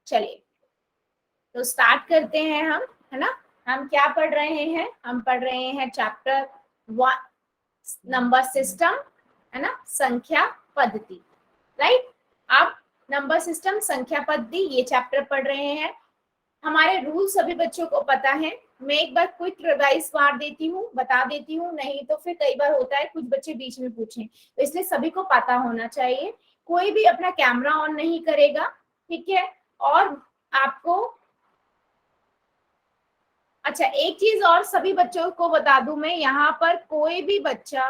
चलिए तो स्टार्ट करते हैं हम, है ना। हम क्या पढ़ रहे हैं? हम पढ़ रहे हैं चैप्टर 1 नंबर सिस्टम, है ना, संख्या पद्धति, राइट। आप नंबर सिस्टम संख्या पद्धति ये चैप्टर पढ़ रहे हैं। हमारे रूल सभी बच्चों को पता है। मैं एक बार क्विक रिवाइज मार देती हूँ, बता देती हूँ, नहीं तो फिर कई बार होता है कुछ बच्चे बीच में पूछें, तो इसलिए सभी को पता होना चाहिए। कोई भी अपना कैमरा ऑन नहीं करेगा, ठीक है। और आपको अच्छा एक चीज और सभी बच्चों को बता दूं मैं, यहाँ पर कोई भी बच्चा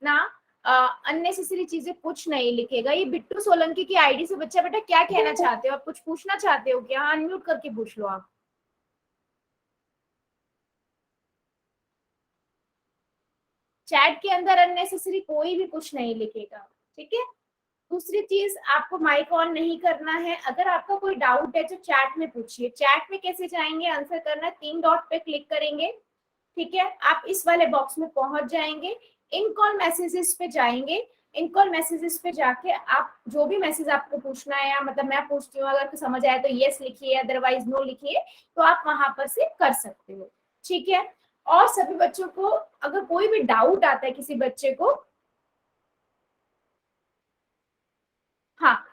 ना अननेसेसरी चीजें कुछ नहीं लिखेगा। ये बिट्टू सोलंकी की आईडी से बच्चा बेटा क्या कहना चाहते हो? आप कुछ पूछना चाहते हो क्या? अनम्यूट करके पूछ लो आप। चैट के अंदर अननेसेसरी कोई भी कुछ नहीं लिखेगा, ठीक है। दूसरी चीज, आपको माइक ऑन नहीं करना है। अगर आपका कोई डाउट है तो चैट में पूछिए। चैट में कैसे जाएंगे? आंसर करना, 3 डॉट पे क्लिक करेंगे, ठीक है। आप इस वाले बॉक्स में पहुंच जाएंगे, इन कॉल मैसेजेस पे जाएंगे। इन कॉल मैसेजेस पे जाके आप जो भी मैसेज आपको पूछना है, या मतलब मैं पूछती हूँ, अगर समझ आए तो यस लिखिए, अदरवाइज नो लिखिए, तो आप वहां पर से कर सकते हो, ठीक है। और सभी बच्चों को अगर कोई भी डाउट आता है किसी बच्चे को, हाँ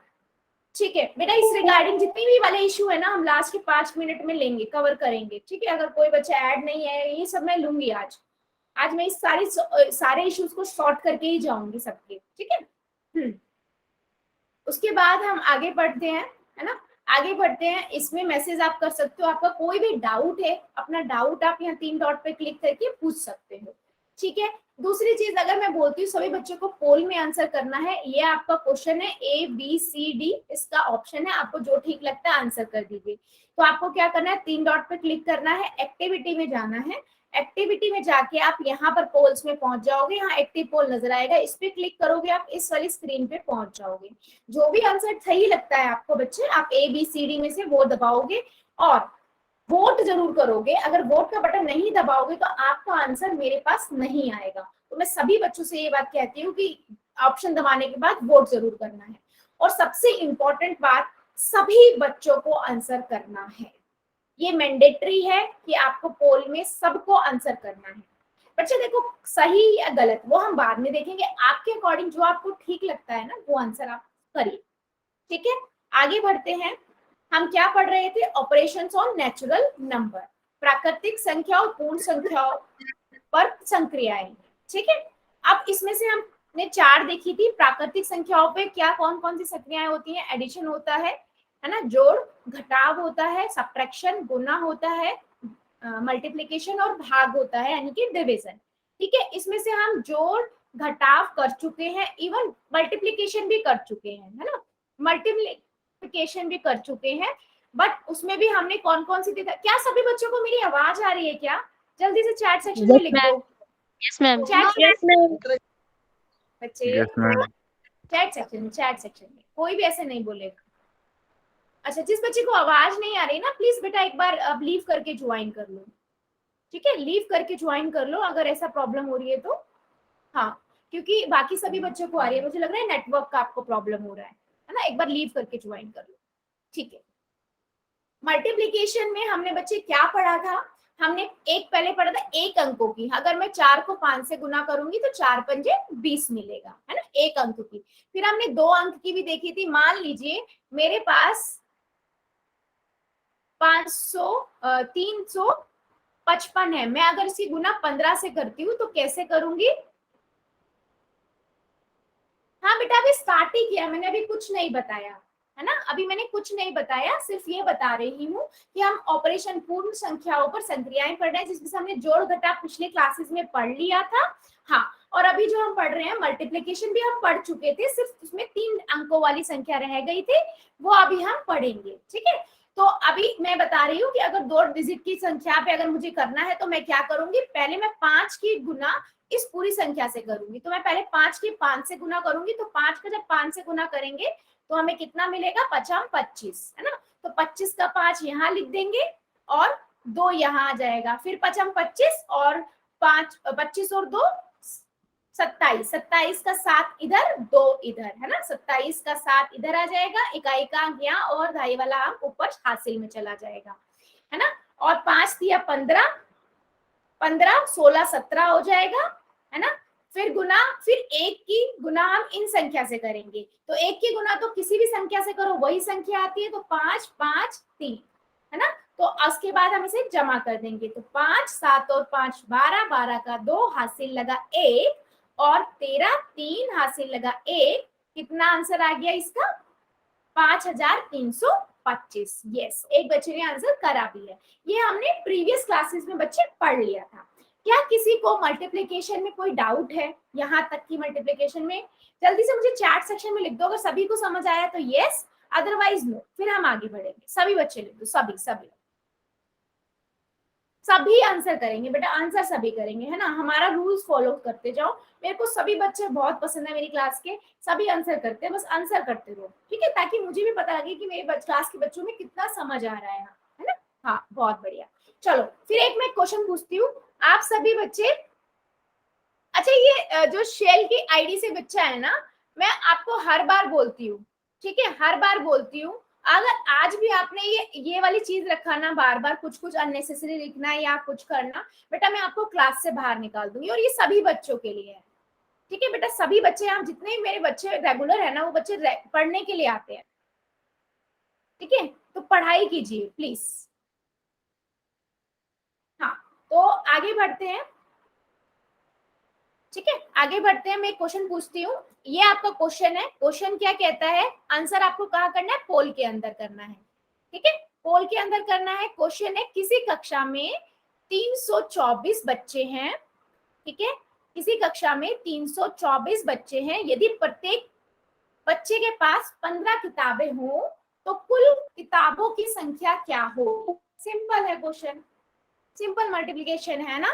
ठीक है बेटा, इस रिगार्डिंग जितनी भी वाले इशू है ना, हम लास्ट के 5 मिनट में लेंगे, कवर करेंगे, ठीक है। अगर कोई बच्चा ऐड नहीं है, ये सब मैं लूंगी आज। आज मैं इस सारे इश्यूज को सॉर्ट करके ही जाऊंगी सबके, ठीक है। उसके बाद हम आगे बढ़ते हैं, है ना। आगे बढ़ते हैं, इसमें मैसेज आप कर सकते हो। आपका कोई भी डाउट है, अपना डाउट आप यहाँ 3 डॉट पे क्लिक करके पूछ सकते हो, ठीक है। दूसरी चीज, अगर मैं बोलती हूँ सभी बच्चों को पोल में आंसर करना है, ये आपका क्वेश्चन है ABCD, इसका ऑप्शन है, आपको जो ठीक लगता है आंसर कर दीजिए। तो आपको क्या करना है? 3 डॉट पे क्लिक करना है, एक्टिविटी में जाना है। एक्टिविटी में जाके आप यहाँ पर पोल्स में पहुंच जाओगे, यहाँ एक्टिव पोल नजर आएगा, इस पे क्लिक करोगे, आप इस वाली स्क्रीन पे पहुंच जाओगे। जो भी आंसर सही लगता है आपको बच्चे, आप ABCD में से वो दबाओगे और वोट जरूर करोगे। अगर वोट का बटन नहीं दबाओगे तो आपका आंसर मेरे पास नहीं आएगा। तो मैं सभी बच्चों से ये बात कहती हूँ कि ऑप्शन दबाने के बाद वोट जरूर करना है। और सबसे इंपॉर्टेंट बात, सभी बच्चों को आंसर करना है। ये मैंडेटरी है कि आपको पोल में सबको आंसर करना है। बच्चे देखो, सही या गलत वो हम बाद में देखेंगे, आपके अकॉर्डिंग जो आपको ठीक लगता है ना, वो आंसर आप करिए, ठीक है। आगे बढ़ते हैं। हम क्या पढ़ रहे थे? ऑपरेशंस ऑन नेचुरल नंबर, प्राकृतिक संख्या और पूर्ण संख्याओं पर संक्रियाएं, ठीक है। अब इसमें से हमने 4 देखी थी। प्राकृतिक संख्याओं पे क्या कौन कौन सी संक्रियाएं होती हैं? एडिशन होता है ना, जोड़ घटाव होता है, सब्ट्रैक्शन गुना होता है, मल्टीप्लिकेशन और भाग होता है, यानी कि डिवीजन, ठीक है। इसमें से हम जोड़ घटाव कर चुके हैं, इवन मल्टीप्लिकेशन भी कर चुके हैं, है ना। मल्टीप्लिकेशन भी कर चुके हैं, बट उसमें भी हमने कौन कौन सी देखा? क्या सभी बच्चों को मेरी आवाज आ रही है क्या? जल्दी से चैट सेक्शन में लिख दो। Yes ma'am. बच्चे चैट सेक्शन में कोई भी ऐसे नहीं बोलेगा। अच्छा, जिस बच्चे को आवाज नहीं आ रही ना, प्लीज बेटा एक बार अब लीव करके ज्वाइन कर लो, ठीक है। लीव करके ज्वाइन कर लो अगर ऐसा प्रॉब्लम हो रही है तो। हाँ, क्योंकि बाकी सभी बच्चों को आ रही है, मुझे लग रहा है नेटवर्क का आपको प्रॉब्लम हो रहा है ना। एक बार लीव करके ज्वाइन कर लो, ठीक है। मल्टीप्लीकेशन में हमने बच्चे क्या पढ़ा था? हमने एक पहले पढ़ा था 1 अंकों की। अगर मैं 4 को 5 से गुना करूंगी तो 4 पंजे 20 मिलेगा, है ना, 1 अंक की। फिर हमने 2 अंक की भी देखी थी। मान लीजिए मेरे पास 355 है, मैं अगर इसकी गुना 15 से करती हूँ तो कैसे करूंगी? हाँ बेटा, अभी स्टार्ट ही किया मैंने, अभी कुछ नहीं बताया, है ना। अभी मैंने कुछ नहीं बताया, सिर्फ ये बता रही हूँ कि हम ऑपरेशन पूर्ण संख्याओं पर संक्रियाएं पढ़ रहे हैं, जिसमें हमने जोड़ घटाव पिछले क्लासेस में पढ़ लिया था। हाँ, और अभी जो हम पढ़ रहे हैं मल्टीप्लिकेशन भी हम पढ़ चुके थे, सिर्फ उसमें 3 अंकों वाली संख्या रह गई थी, वो अभी हम पढ़ेंगे, ठीक है। तो अभी मैं बता रही हूँ कि अगर 2 डिजिट की संख्या पे अगर मुझे करना है तो मैं क्या करूंगी? पहले मैं 5 की गुना इस पूरी संख्या से करूंगी। तो मैं पहले 5 की 5 से गुना करूंगी, तो 5 का जब 5 से गुना करेंगे तो हमें कितना मिलेगा? 5 25, है ना। तो 25 का 5 यहाँ लिख देंगे और 2 यहाँ आ जाएगा, फिर 5 25 और 5 25 और 2 27, 27 का 7 इधर 2 इधर, है ना, 27 का 7 इधर आ जाएगा, इकाई का अंक यहाँ और घाई वाला अंक ऊपर हासिल में चला जाएगा, है ना। और 5 दिया 15, 15 16 17 हो जाएगा, है ना। फिर गुना, फिर एक की गुना हम इन संख्या से करेंगे, तो एक की गुना तो किसी भी संख्या से करो वही संख्या आती है, तो 5 5 3, है ना। तो उसके बाद हम इसे जमा कर देंगे, तो 5 7 और 5 12, 12 का 2 हासिल लगा 1 और 13 3 हासिल लगा 1, कितना आंसर आ गया इसका 5325। यस, एक बच्चे ने आंसर करा भी है। ये हमने प्रीवियस क्लासेस में बच्चे पढ़ लिया था। क्या किसी को मल्टीप्लिकेशन में कोई डाउट है, यहाँ तक की मल्टीप्लिकेशन में? जल्दी से मुझे चैट सेक्शन में लिख दो, अगर सभी को समझ आया तो यस, अदरवाइज नो, फिर हम आगे बढ़ेंगे। सभी बच्चे लिख दो, सभी सभी सभी आंसर करेंगे बेटा, आंसर सभी करेंगे, है ना। हमारा रूल्स फॉलो करते जाओ। मेरे को सभी बच्चे बहुत पसंद है मेरी क्लास के, सभी आंसर करते हैं, बस आंसर करते रहो, ठीक है, ताकि मुझे भी पता लगे कि मेरे क्लास के बच्चों में कितना समझ आ रहा है ना। हाँ, बहुत बढ़िया। चलो फिर एक मैं क्वेश्चन पूछती हूँ, आप सभी बच्चे, अच्छा ये जो शेल की आईडी से बच्चा है ना, मैं आपको हर बार बोलती हूँ, ठीक है, हर बार बोलती हूँ, अगर आज भी आपने ये वाली चीज रखा ना, बार बार कुछ कुछ अननेसेसरी लिखना या कुछ करना, बेटा मैं आपको क्लास से बाहर निकाल दूंगी। और ये सभी बच्चों के लिए है, ठीक है बेटा, सभी बच्चे, आप जितने मेरे बच्चे रेगुलर है ना, वो बच्चे पढ़ने के लिए आते हैं, ठीक है, तो पढ़ाई कीजिए प्लीज। हाँ, तो आगे बढ़ते हैं, ठीक है, आगे बढ़ते हैं। मैं क्वेश्चन पूछती हूँ, ये आपका क्वेश्चन है। क्वेश्चन क्या कहता है, आंसर आपको कहाँ करना है, पोल के अंदर करना है, ठीक है, पोल के अंदर करना है। क्वेश्चन है, किसी कक्षा में 324 बच्चे हैं, ठीक है, किसी कक्षा में 324 बच्चे हैं, यदि प्रत्येक बच्चे के पास 15 किताबें हो तो कुल किताबों की संख्या क्या हो? सिंपल है क्वेश्चन, सिंपल मल्टीप्लिकेशन है ना।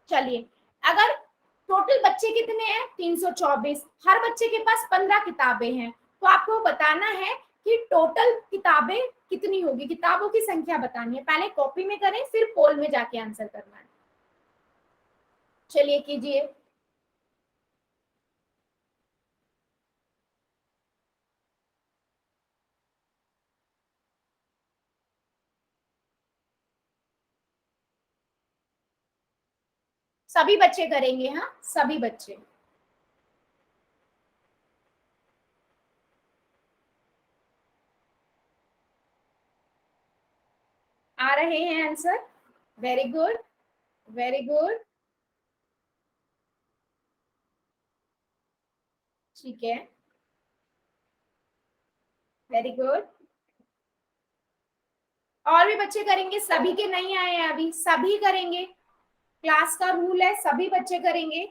चलिए, अगर टोटल बच्चे कितने हैं 324, हर बच्चे के पास 15 किताबें हैं, तो आपको बताना है कि टोटल किताबें कितनी होगी, किताबों की संख्या बतानी है। पहले कॉपी में करें, फिर पोल में जाके आंसर करना है। चलिए कीजिए। सभी बच्चे करेंगे, हाँ सभी बच्चे। आ रहे हैं answer, very good, very good, ठीक है, वेरी गुड। और भी बच्चे करेंगे, सभी के नहीं आए हैं अभी, सभी करेंगे, क्लास का रूल है, सभी बच्चे करेंगे।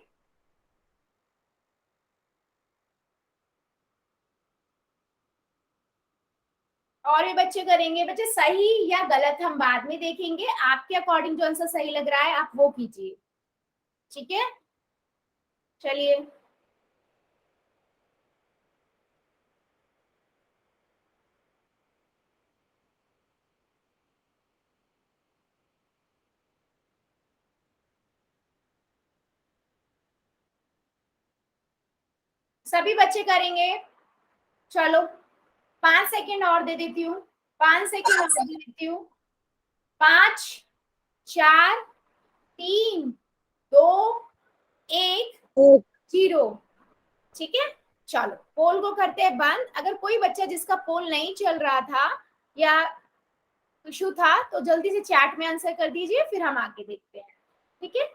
और भी बच्चे करेंगे। बच्चे सही या गलत हम बाद में देखेंगे, आपके अकॉर्डिंग जो आंसर सही लग रहा है आप वो कीजिए, ठीक है। चलिए, सभी बच्चे करेंगे। चलो 5 सेकेंड और दे देती हूँ, 5 सेकेंड और दे देती हूँ। 5 4 3 2 1 0, ठीक है। चलो पोल को करते हैं बंद। अगर कोई बच्चा जिसका पोल नहीं चल रहा था या इशू था तो जल्दी से चैट में आंसर कर दीजिए, फिर हम आगे देखते हैं, ठीक है।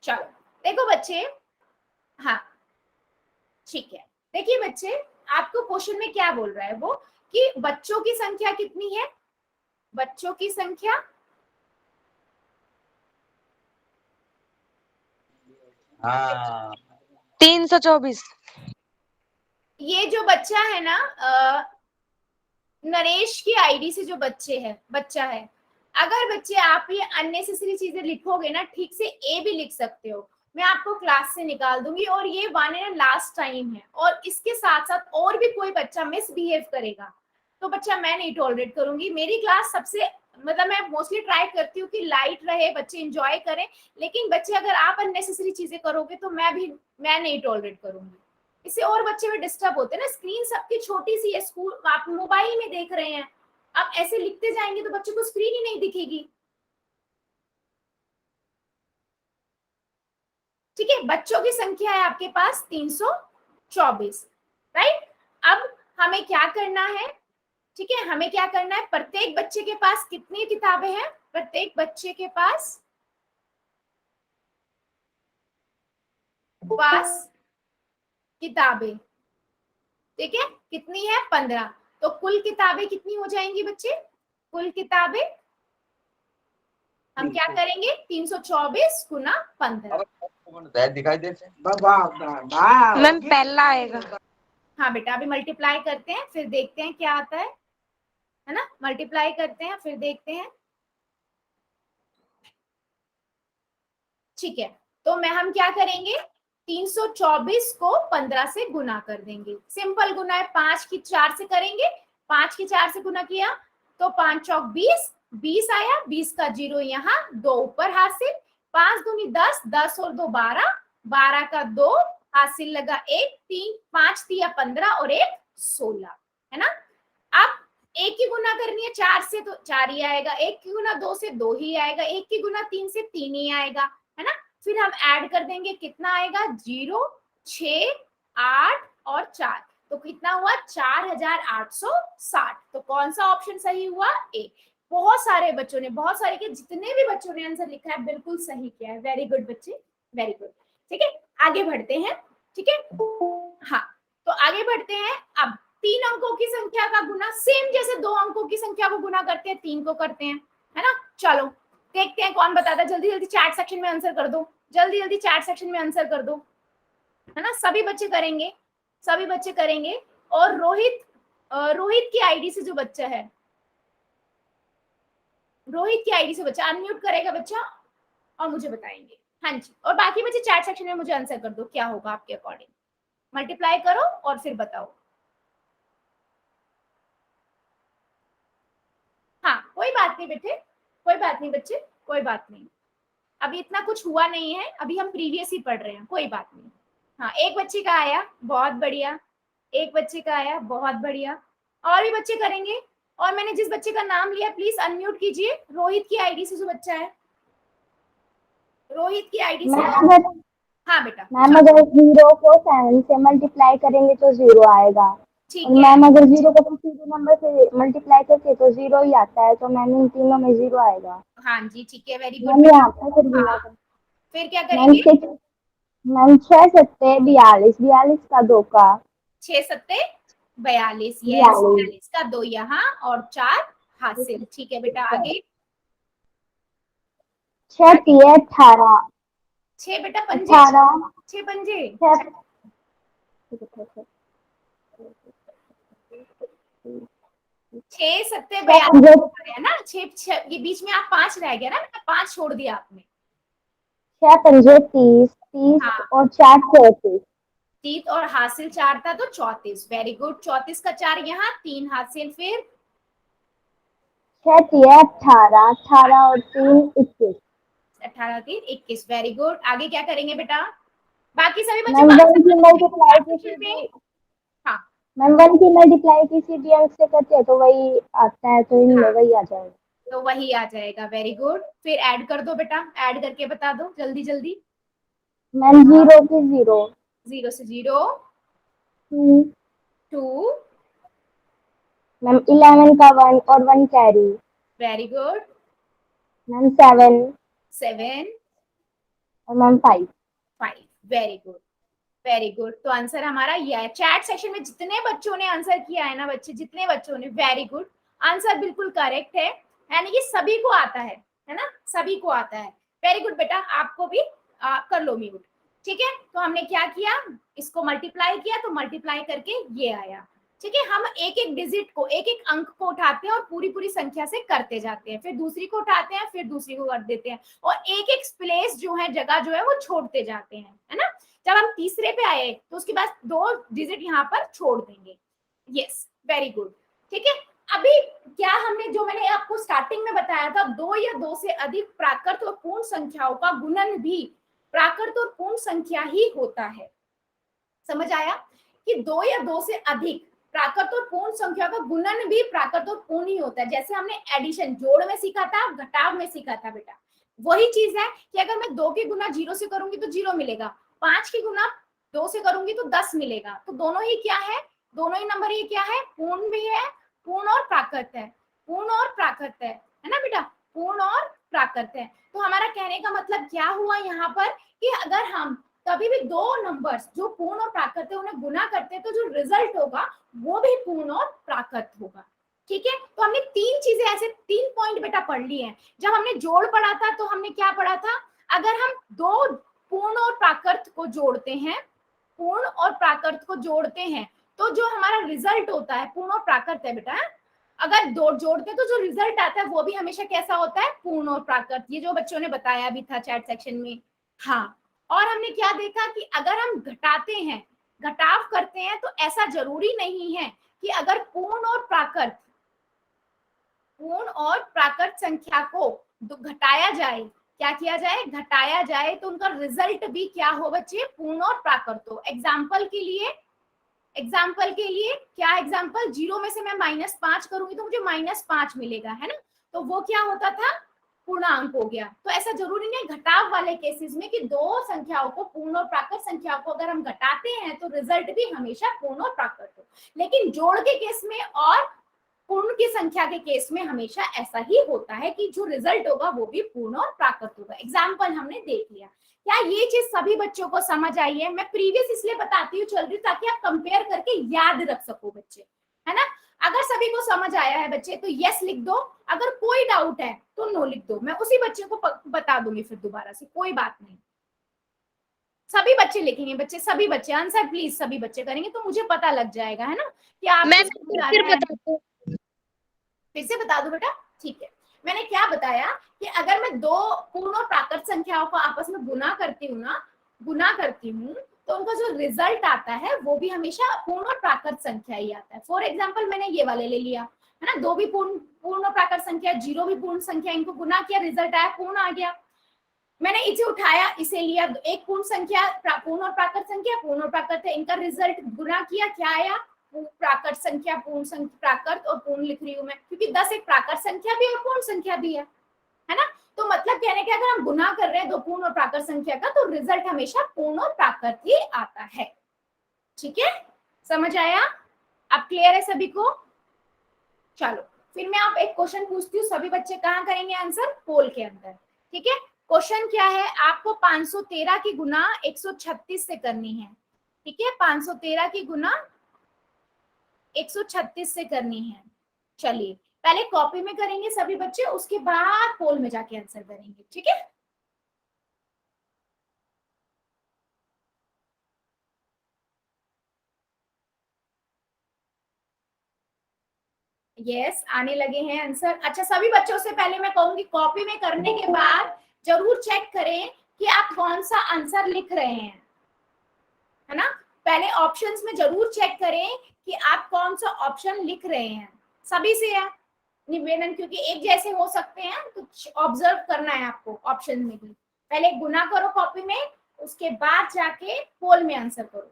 चलो देखो बच्चे, हाँ ठीक है, देखिए बच्चे, आपको क्वेश्चन में क्या बोल रहा है वो, कि बच्चों की संख्या कितनी है, बच्चों की संख्या 324। ये जो बच्चा है ना, नरेश की आईडी से जो बच्चा है, अगर बच्चे आप ये अननेसेसरी चीजें लिखोगे ना, ठीक से ए भी लिख सकते हो, मैं आपको क्लास से निकाल दूंगी। और ये वन एंड लास्ट टाइम है, और इसके साथ साथ और भी कोई बच्चा मिसबिहेव करेगा तो बच्चा मैं नहीं टॉलरेट करूंगी। मेरी क्लास सबसे मतलब मैं मोस्टली ट्राई करती हूँ कि लाइट रहे, बच्चे एंजॉय करें, लेकिन बच्चे अगर आप अननेसेसरी चीजें करोगे तो मैं नहीं टॉलरेट करूंगी। इससे और बच्चे में डिस्टर्ब होते हैं ना। स्क्रीन सबकी छोटी सी है, स्कूल आप मोबाइल में देख रहे हैं, आप ऐसे लिखते जाएंगे तो बच्चे को स्क्रीन ही नहीं दिखेगी। ठीक है, बच्चों की संख्या है आपके पास 324, राइट। अब हमें क्या करना है, ठीक है, हमें क्या करना है, प्रत्येक बच्चे के पास कितनी किताबें हैं, प्रत्येक बच्चे के पास किताबें, ठीक है, कितनी है 15। तो कुल किताबें कितनी हो जाएंगी बच्चे, कुल किताबें हम क्या करेंगे 324 गुना 15। दिखाई दे मैम पहला आएगा। हाँ बेटा, अभी मल्टीप्लाई करते हैं फिर देखते हैं क्या आता है ना, मल्टीप्लाई करते हैं फिर देखते हैं। ठीक है, तो हम क्या करेंगे, 324 को 15 से गुना कर देंगे। सिंपल गुना है, 5 की 4 से करेंगे, 5 की 4 से गुना किया तो 5 चौक 20, 20 आया, 20 का 0 यहाँ, 2 ऊपर हासिल, 5 दूनी 10, 10 और 2 12, 12 का 2 हासिल लगा 1, 3 5 दिया 15 और 1 16, है ना। अब एक की गुना करनी है 4 से तो 4 ही आएगा, एक की गुना 2 से 2 ही आएगा, एक की गुना 3 से 3 ही आएगा, है ना। फिर हम ऐड कर देंगे, कितना आएगा 0 6 8 और 4, तो कितना हुआ 4860। तो कौन सा ऑप्शन सही हुआ, ए। बहुत सारे बच्चों ने, बहुत सारे के जितने भी बच्चों ने आंसर लिखा है बिल्कुल सही किया है, वेरी गुड बच्चे, वेरी गुड। ठीक है, आगे बढ़ते हैं, ठीक है। हाँ, तो आगे बढ़ते हैं। अब 3 अंकों की संख्या का गुना सेम जैसे 2 अंकों की संख्या को गुना करते हैं 3 को करते हैं, है ना। चलो देखते हैं कौन बताता है, जल्दी जल्दी चैट सेक्शन में आंसर कर दो, जल्दी जल्दी चैट सेक्शन में आंसर कर दो, है ना। सभी बच्चे करेंगे, सभी बच्चे करेंगे। और रोहित की आईडी से जो बच्चा है, रोहित की आईडी से बच्चा अनम्यूट करेगा बच्चा और मुझे बताएंगे। हाँ जी, और बाकी बच्चे चैट सेक्शन में मुझे आंसर कर दो, क्या होगा आपके अकॉर्डिंग, मल्टीप्लाई करो और फिर बताओ। हाँ, कोई बात नहीं बेटे, कोई बात नहीं बच्चे, कोई बात नहीं, अभी इतना कुछ हुआ नहीं है, अभी हम प्रीवियस ही पढ़ रहे हैं, कोई बात नहीं। हाँ, एक बच्चे का आया, बहुत बढ़िया, एक बच्चे का आया, बहुत बढ़िया, और भी बच्चे करेंगे। और मैंने जिस बच्चे का नाम लिया प्लीज अनम्यूट कीजिए, रोहित की आईडी से जो बच्चा है, रोहित की आईडी से। हाँ बेटा, मैम अगर 0 को 7 से मल्टीप्लाई करेंगे तो 0 आएगा, ठीक और है। मैम अगर 0 को सीधे नंबर से मल्टीप्लाई करके तो 0 ही आता है, तो मैम इन तीनों में 0 आएगा। हाँ जी, ठीक है, वेरी गुड मैम बेटा। यहाँ पर फिर गुना हाँ, फिर क्या मैम करेंगे, मैम 6 7 42, 42 का 2 का 6 सत्ते 42, यस, 42, 42 का 2 यहाँ और 4 हासिल। ठीक है बेटा, आगे 6 3 18, 6 बेटा पंजे, 18 6 पंजे, 6 सत्ते 42 है ना, 6 ये बीच में आप 5 रह गया ना, 5 छोड़ दिया आपने। 6 पंजे 30, 30 हाँ, और 4 34, 30 और हासिल 4 था तो 34, वेरी गुड। 34 का 4 यहाँ, 3 हासिल, फिर 6 3 18, 18 और 3 21। 18 3 21, वेरी गुड। आगे क्या करेंगे बेटा, बाकी सभी बच्चे मैम 1 की मल्टीप्लाई सेक्शन में। हाँ मैम 1 की मल्टीप्लाई किसी भी अंक से करते हैं तो वही आता है, तो इनमें हाँ, वही आ जाएगा। तो वही आ जाएगा, वेरी गुड। फिर ऐड कर दो बेटा, ऐड करके बता दो जल्दी जल्दी। मैम 0 की 0, 0 से 0, 2, मैम 11 का 1 और 1 कैरी, वेरी गुड, मैम 7 7, और ma'am 5। 5, very good, very good. तो आंसर हमारा ये है। चैट सेक्शन में जितने बच्चों ने आंसर किया है ना बच्चे, जितने बच्चों ने, वेरी गुड, आंसर बिल्कुल करेक्ट है, यानी कि सभी को आता है ना, सभी को आता है, वेरी गुड बेटा। आपको भी कर लो म्यूट, ठीक है। तो हमने क्या किया, इसको मल्टीप्लाई किया तो मल्टीप्लाई करके ये आया, ठीक है। हम एक एक डिजिट को, एक एक अंक को उठाते हैं और पूरी पूरी संख्या से करते जाते हैं, फिर दूसरी को उठाते हैं, फिर दूसरी को कर देते हैं, और एक एक प्लेस जो है, जगह जो है वो छोड़ते जाते हैं, है ना। जब हम तीसरे पे आए तो उसके बाद 2 डिजिट यहाँ पर छोड़ देंगे, यस, वेरी गुड। ठीक है। अभी क्या हमने, जो मैंने आपको स्टार्टिंग में बताया था, 2 या 2 से अधिक प्राकृत और पूर्ण संख्याओं का गुणन भी प्राकृत और पूर्ण संख्या ही होता है। समझ आया कि 2 या 2 से अधिक प्राकृत और पूर्ण संख्या का गुणन भी प्राकृत और पूर्ण ही होता है। जैसे हमने एडिशन जोड़ में सीखा था, घटाव में सीखा था बेटा, वही चीज है कि अगर मैं 2 की गुना 0 से करूंगी तो 0 मिलेगा, 5 की गुना 2 से करूंगी तो 10 मिलेगा। तो दोनों ही क्या है, दोनों ही नंबर ये क्या है, पूर्ण भी है, पूर्ण और प्राकृत है, पूर्ण और प्राकृत है ना बेटा, पूर्ण और प्राकृत है। तो हमारा कहने का मतलब क्या हुआ यहाँ पर कि अगर हम कभी भी दो नंबर्स जो पूर्ण और प्राकृत है उन्हें गुना करते हैं तो जो रिजल्ट होगा वो भी पूर्ण और प्राकृत होगा। ठीक है, तो हमने 3 चीजें, ऐसे 3 पॉइंट बेटा पढ़ लिए हैं। जब हमने जोड़ पढ़ा था तो हमने क्या पढ़ा था, अगर हम दो पूर्ण और प्राकृत को जोड़ते हैं, पूर्ण और प्राकृत को जोड़ते हैं तो जो हमारा रिजल्ट होता है पूर्ण और प्राकृत है बेटा। अगर दो जोड़ते हैं तो जो रिजल्ट आता है वो भी हमेशा कैसा होता है, पूर्ण और प्राकृत। ये जो बच्चों ने बताया भी था चैट सेक्शन में। हाँ, और हमने क्या देखा कि अगर हम घटाते हैं, घटाव करते हैं, तो ऐसा जरूरी नहीं है कि अगर पूर्ण और प्राकृत संख्या को घटाया जाए, क्या किया जाए, घटाया जाए, तो उनका रिजल्ट भी क्या हो बच्चे, पूर्ण और प्राकृत हो। एग्जाम्पल के लिए क्या एग्जाम्पल, 0 में से मैं -5 करूंगी तो मुझे -5 मिलेगा, है ना, तो वो क्या होता था, पूर्णांक हो गया। तो ऐसा जरूरी नहीं घटाव वाले केसेस में कि दो संख्याओं को, पूर्ण और प्राकृत संख्याओं को अगर हम घटाते हैं तो रिजल्ट भी हमेशा पूर्ण और प्राकृत हो, लेकिन जोड़ के केस में और पूर्ण की संख्या के केस में हमेशा ऐसा ही होता है कि जो रिजल्ट होगा वो भी पूर्ण और प्राकृत होगा। एग्जाम्पल हमने देख लिया। क्या ये चीज सभी बच्चों को समझ आई है? मैं प्रीवियस इसलिए बताती हूँ चल रही ताकि आप कंपेयर करके याद रख सको बच्चे, है ना। अगर सभी को समझ आया है बच्चे तो यस लिख दो, अगर कोई डाउट है तो नो लिख दो, मैं उसी बच्चे को बता दूंगी फिर दोबारा से, कोई बात नहीं। सभी बच्चे लिखेंगे बच्चे, सभी बच्चे आंसर प्लीज सभी बच्चे करेंगे तो मुझे पता लग जाएगा, है ना, कि आपको समझ आ रहा है। फिर से बता दो बेटा, ठीक है। मैंने क्या बताया कि अगर मैं दो पूर्ण और प्राकृत संख्याओं को आपस में गुना करती हूँ तो उनका जो रिजल्ट आता है वो भी हमेशा पूर्ण और प्राकृत संख्या ही आता है। फॉर एग्जाम्पल मैंने ये वाले ले लिया, है ना, दो भी पूर्ण और प्राकृत संख्या, 0 भी पूर्ण संख्या, इनको गुना किया, रिजल्ट आया, पूर्ण आ गया। मैंने इसे उठाया, इसे लिया, एक पूर्ण संख्या, पूर्ण और प्राकृत संख्या, पूर्ण और प्राकृत है, इनका रिजल्ट गुना किया, क्या आया, प्राकृत संख्या, पूर्ण संख्या, प्राकृत और पूर्ण लिख रही हूँ मैं क्योंकि 10 एक प्राकृत संख्या भी और पूर्ण संख्या भी है ना। तो मतलब कहने के अगर हम गुना कर रहे हैं दो पूर्ण और प्राकृत संख्या का तो रिजल्ट हमेशा पूर्ण और प्राकृत ही आता है। ठीक है, समझ आया? अब क्लियर है सभी को? चलो फिर मैं आप एक क्वेश्चन पूछती हूँ, सभी बच्चे कहाँ करेंगे आंसर, पोल के अंदर। ठीक है, क्वेश्चन क्या है, आपको 513 की गुना 136 से करनी है। ठीक है, 513 की गुना 136 से करनी है। चलिए पहले कॉपी में करेंगे सभी बच्चे, उसके बाद पोल में जाके आंसर करेंगे। ठीक है, यस आने लगे हैं आंसर। अच्छा सभी बच्चों से पहले मैं कहूंगी कॉपी में करने के बाद जरूर चेक करें कि आप कौन सा आंसर लिख रहे हैं, है ना। पहले ऑप्शंस में जरूर चेक करें कि आप कौन सा ऑप्शन लिख रहे हैं, सभी से है निवेदन, क्योंकि एक जैसे हो सकते हैं तो ऑब्जर्व करना है आपको ऑप्शन में भी। पहले गुना करो कॉपी में, उसके बाद जाके पोल में आंसर करो।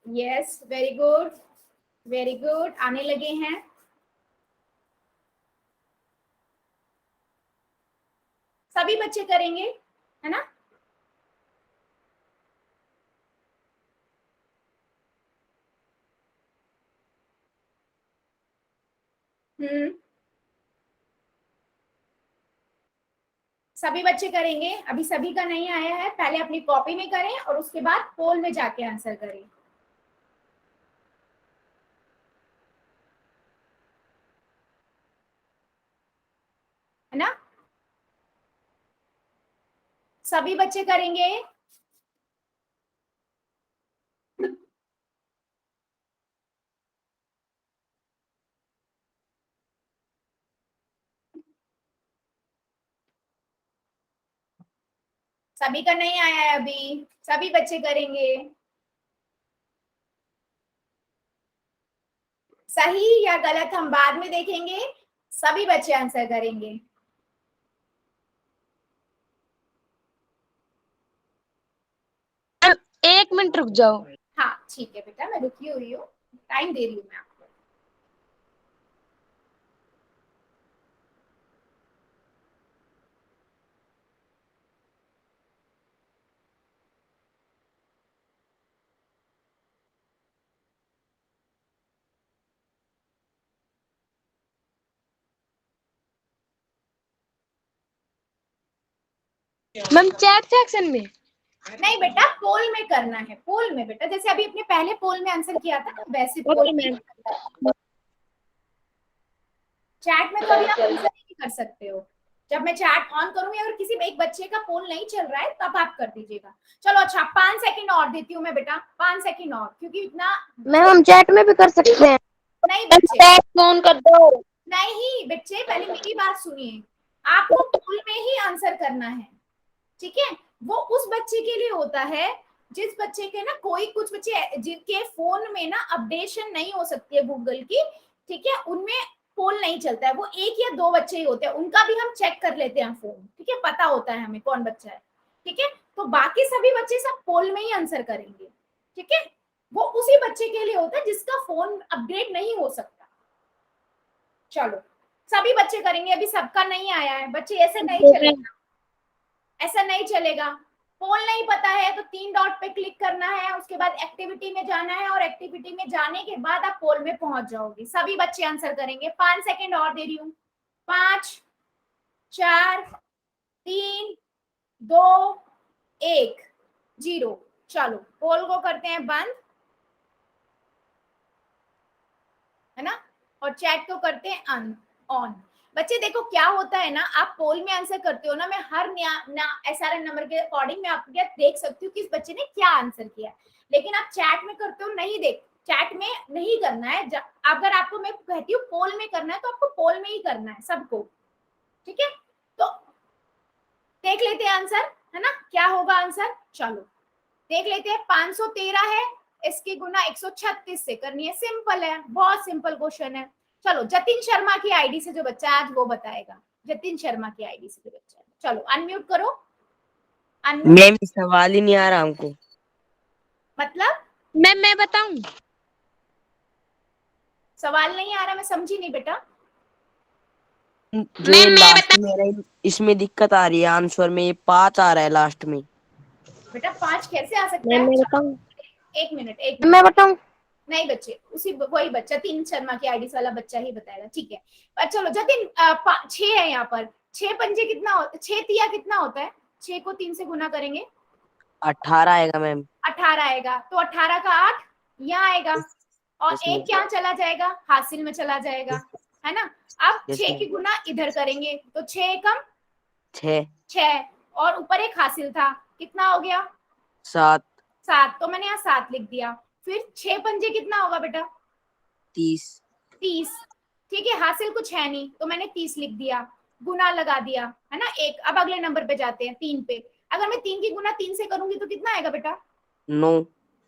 यस वेरी गुड आने लगे हैं। सभी बच्चे करेंगे, है ना। सभी बच्चे करेंगे, अभी सभी का नहीं आया है, पहले अपनी कॉपी में करें और उसके बाद पोल में जाके आंसर करें, है ना। सभी बच्चे करेंगे। सभी का नहीं आया है अभी, सभी बच्चे करेंगे। सही या गलत हम बाद में देखेंगे, सभी बच्चे आंसर करेंगे। एक मिनट रुक जाओ। हाँ ठीक है बेटा, मैं रुकी हुई हूँ, टाइम दे रही हूँ मैं आपको। मैम चैट सेक्शन में? नहीं बेटा, पोल में करना है, पोल में बेटा, जैसे अभी अपने पहले पोल में आंसर किया था ना, वैसे पोल ओके में। मैम। चैट में तो अभी आप आंसर नहीं कर सकते हो, जब मैं चैट ऑन करूंगी, अगर किसी एक बच्चे का पोल नहीं चल रहा है तब आप कर दीजिएगा। चलो अच्छा, 5 सेकंड और देती हूँ मैं बेटा, 5 सेकंड और, क्योंकि इतना। मैम हम चैट में भी कर सकते हैं। नहीं बच्चे, चैट फोन कर दो। नहीं बच्चे, पहले मेरी बात सुनिए, आपको पोल में ही आंसर करना है, ठीक है। वो उस बच्चे के लिए होता है जिस बच्चे के ना, कोई कुछ बच्चे जिनके फोन में ना अपडेशन नहीं हो सकती है गूगल की, ठीक है, उनमें पोल नहीं चलता है, वो 1 या 2 बच्चे ही होते हैं, उनका भी हम चेक कर लेते हैं फोन, ठीक है, पता होता है हमें कौन बच्चा है, ठीक है। तो बाकी सभी बच्चे सब पोल में ही आंसर करेंगे, ठीक है। वो उसी बच्चे के लिए होता है जिसका फोन अपग्रेड नहीं हो सकता। चलो सभी बच्चे करेंगे, अभी सबका नहीं आया है बच्चे, ऐसे नहीं चलेगा, ऐसा नहीं चलेगा। पोल नहीं पता है तो 3 डॉट पे क्लिक करना है, उसके बाद एक्टिविटी में जाना है, और एक्टिविटी में जाने के बाद आप पोल में पहुंच जाओगे, सभी बच्चे आंसर करेंगे। 5 सेकंड और दे रही हूँ, 5 4 3 2 1 0। चलो पोल को करते हैं बंद, है ना, और चैट को करते हैं ऑन। बच्चे देखो क्या होता है ना, आप पोल में आंसर करते हो ना, मैं हर SRN नंबर के अकॉर्डिंग मैं आपके देख सकती हूँ कि इस बच्चे ने क्या आंसर किया, लेकिन आप चैट में करते हो, नहीं देख, चैट में नहीं करना है। अगर आपको मैं कहती हूँ पोल में करना है तो आपको पोल में ही करना है सबको, ठीक है। तो देख लेते हैं आंसर, है ना, क्या होगा आंसर, चलो देख लेते हैं। 513 है, इसकी गुना 136 से करनी है, सिंपल है, बहुत सिंपल क्वेश्चन है। चलो जतिन शर्मा की आईडी से जो बच्चा है आज वो बताएगा, जतिन शर्मा की आईडी से जो बच्चा है, चलो अनम्यूट करो। मैम सवाल ही नहीं आ रहा हमको। मतलब मैं बताऊं? सवाल नहीं आ रहा, मैं समझी नहीं बेटा। जो लास्ट में मेरा इसमें दिक्कत आ रही है, आंसर में ये 5 आ रहा है लास्ट में। बेटा 5 कैसे आ सकता है, मैं बताऊं? एक मिनट, एक मैं मिनट, बताऊं? नहीं बच्चे, उसी वही बच्चा 3 शर्मा की आईडी वाला बच्चा ही बताएगा, ठीक है। पर चलो जतिन 6 है यहाँ पर, 6 पंजे कितना होता है, 6 तिया कितना होता है, 6 को 3 से गुना करेंगे 18 आएगा मैम। 18 आएगा, तो 18 का 8 यहाँ आएगा, और यस एक मैम। क्या चला जाएगा, हासिल में चला जाएगा, है ना। अब यस 6 की मैम। गुना इधर करेंगे तो 6 एकम 6 6, और ऊपर एक हासिल था, कितना हो गया 7 7, तो मैंने यहाँ 7 लिख दिया। फिर 6 पंजे कितना होगा बेटा 30 30, ठीक है, हासिल कुछ है नहीं तो मैंने 30 लिख दिया, गुना लगा दिया, है ना एक। अब अगले नंबर पे जाते हैं 3 पे, अगर मैं 3 की गुना 3 से करूंगी तो कितना आएगा बेटा 9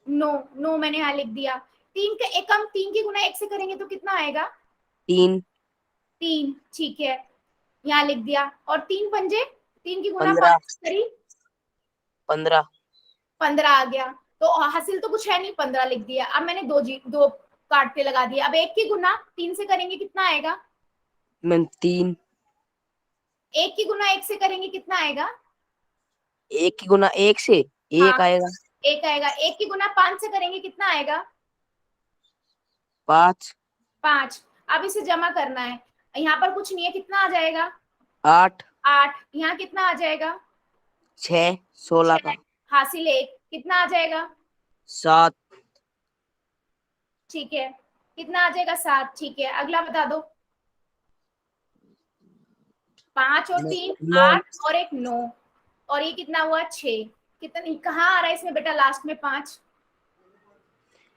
9, 9 मैंने यहाँ लिख दिया। 3 के एकम 3 की गुना 1 से करेंगे तो कितना आएगा 3 3, ठीक है, यहाँ लिख दिया। और 3 पंजे, 3 की गुना 15 5 करी 15 15 आ गया, तो हासिल तो कुछ है नहीं, 15 लिख दिया। अब मैंने दो काटते लगा दिए। अब 1 की गुना 3 से करेंगे कितना आएगा, मैम 3 1 की गुना 1 से करेंगे कितना आएगा, 1 की गुना 1 से हाँ 1 आएगा। 1 आएगा। 1 की गुना 5 से करेंगे कितना आएगा 5 5। अब इसे जमा करना है, यहाँ पर कुछ नहीं है, कितना आ जाएगा 8 8, यहाँ कितना आ जाएगा 6 16 का हासिल 1 कितना आ जाएगा 7 ठीक है, कितना आ जाएगा 7, ठीक है। अगला बता दो, 5 और 3 9 8 और एक 9, और ये कितना हुआ 6, कितना कहाँ आ रहा है इसमें बेटा लास्ट में 5,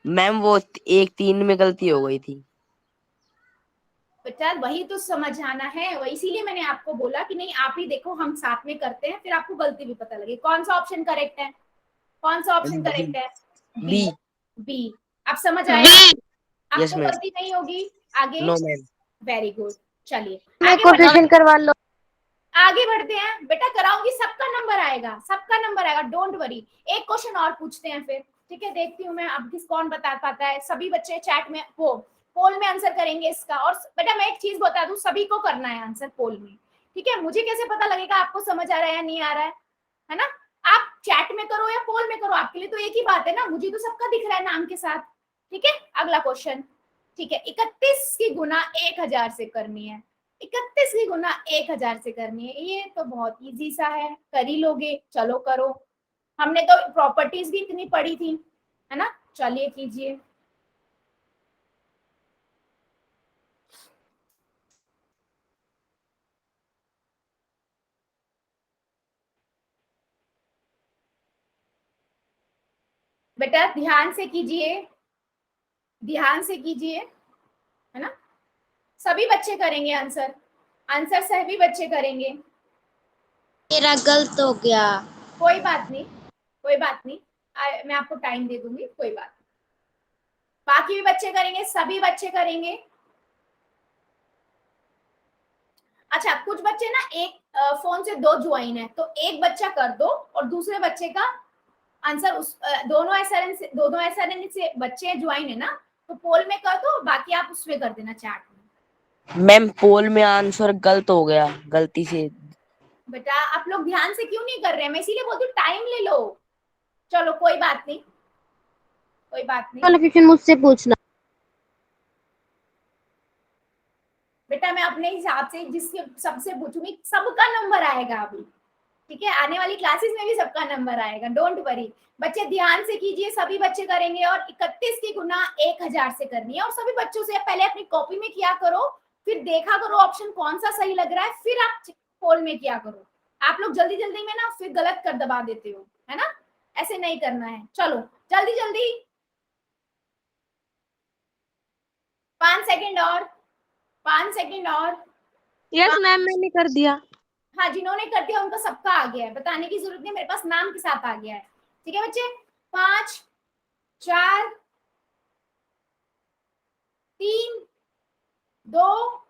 मैम वो 1 3 में गलती हो गई थी। बेटा वही तो समझ आना है, वही इसीलिए मैंने आपको बोला कि नहीं आप ही देखो, हम साथ में करते हैं, फिर आपको गलती भी पता लगे। कौन सा ऑप्शन करेक्ट है, कौन सा ऑप्शन करेक्ट है, बी, बी बी। अब समझ आया, आपको मैम। गलती नहीं होगी आगे? No ma'am. Very good. चलिए मैं आगे बढ़ते कोफिशिएंट करवा लो। आगे बढ़ते हैं बेटा, कराऊंगी, सबका नंबर आएगा, सबका नंबर आएगा, डोंट वरी। एक क्वेश्चन और पूछते हैं फिर, ठीक है? देखती हूँ मैं अब किस कौन बता पाता है। सभी बच्चे चैट में वो पोल में आंसर करेंगे इसका। और बेटा मैं एक चीज बता दूं, सभी को करना है आंसर पोल में, ठीक है? मुझे कैसे पता लगेगा आपको समझ आ रहा है या नहीं आ रहा है ना? आप चैट में करो या पोल में करो, आपके लिए तो एक ही बात है ना, मुझे तो सबका दिख रहा है नाम के साथ, ठीक है? अगला क्वेश्चन, ठीक है? 31 की गुना 1000 से करनी है। 31 की गुना 1000 से करनी है, ये तो बहुत इजी सा है, कर ही लोगे। चलो करो, हमने तो प्रॉपर्टीज भी इतनी पढ़ी थी, है ना? चलिए कीजिए। बेटा ध्यान से कीजिए, ध्यान से कीजिए, है ना? सभी बच्चे करेंगे आंसर, आंसर सभी बच्चे करेंगे। मेरा गलत हो गया। कोई बात नहीं, कोई बात नहीं, मैं आपको टाइम दे दूंगी, कोई बात नहीं। बाकी भी बच्चे करेंगे, सभी बच्चे करेंगे। अच्छा कुछ बच्चे ना एक फोन से 2 ज्वाइन है, तो एक बच्चा कर दो और दूसरे बच्चे का आंसर उस दोनों एसएनएन से बच्चे ज्वाइन है ना, तो पोल में कर दो, बाकी आप उसमें कर देना चैट में। मैम पोल में आंसर गलत हो गया गलती से। बेटा आप लोग ध्यान से क्यों नहीं कर रहे हैं? मैं इसीलिए बोलती हूँ टाइम ले लो। चलो कोई बात नहीं, कोई बात नहीं। क्वालिफिकेशन मुझसे पूछना। बेटा मैं अपने हिसाब से जिसके सबसे पूछूंगी, सबका नंबर आएगा अभी, ठीक है? आने वाली क्लासेस में भी सबका नंबर आएगा, डोंट वरी। बच्चे ध्यान से कीजिए, सभी बच्चे करेंगे। और 31 की गुना 1000 से करनी है, और सभी बच्चों से पहले अपनी कॉपी में किया करो, फिर देखा करो ऑप्शन कौन सा सही लग रहा है, फिर आप पोल में किया करो। आप लोग जल्दी जल्दी में ना फिर गलत कर दबा देते हो, है ना? ऐसे नहीं करना है। चलो जल्दी जल्दी, 5 सेकंड और, 5 सेकंड और। यस मैम मैंने कर दिया। हाँ जिन्होंने कर दिया उनका सबका आ गया है, बताने की जरूरत नहीं, मेरे पास नाम के साथ आ गया है, ठीक है बच्चे? 5 4 3 2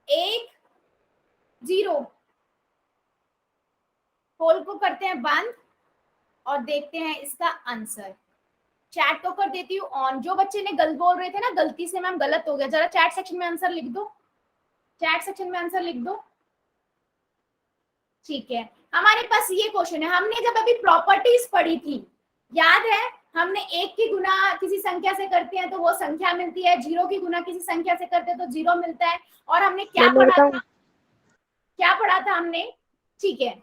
1 0। पोल को करते हैं बंद और देखते हैं इसका आंसर। चैट को कर देती हूँ ऑन। जो बच्चे ने गलत बोल रहे थे ना, गलती से मैम गलत हो गया, जरा चैट सेक्शन में आंसर लिख दो, चैट सेक्शन में आंसर लिख दो, ठीक है? हमारे पास ये क्वेश्चन है, हमने जब अभी प्रॉपर्टीज पढ़ी थी, याद है? हमने 1 की गुना किसी संख्या से करते हैं तो वो संख्या मिलती है, 0 की गुना किसी संख्या से करते हैं तो 0 मिलता है। और हमने क्या मैं पढ़ा बताऊं? था, क्या पढ़ा था हमने? ठीक है,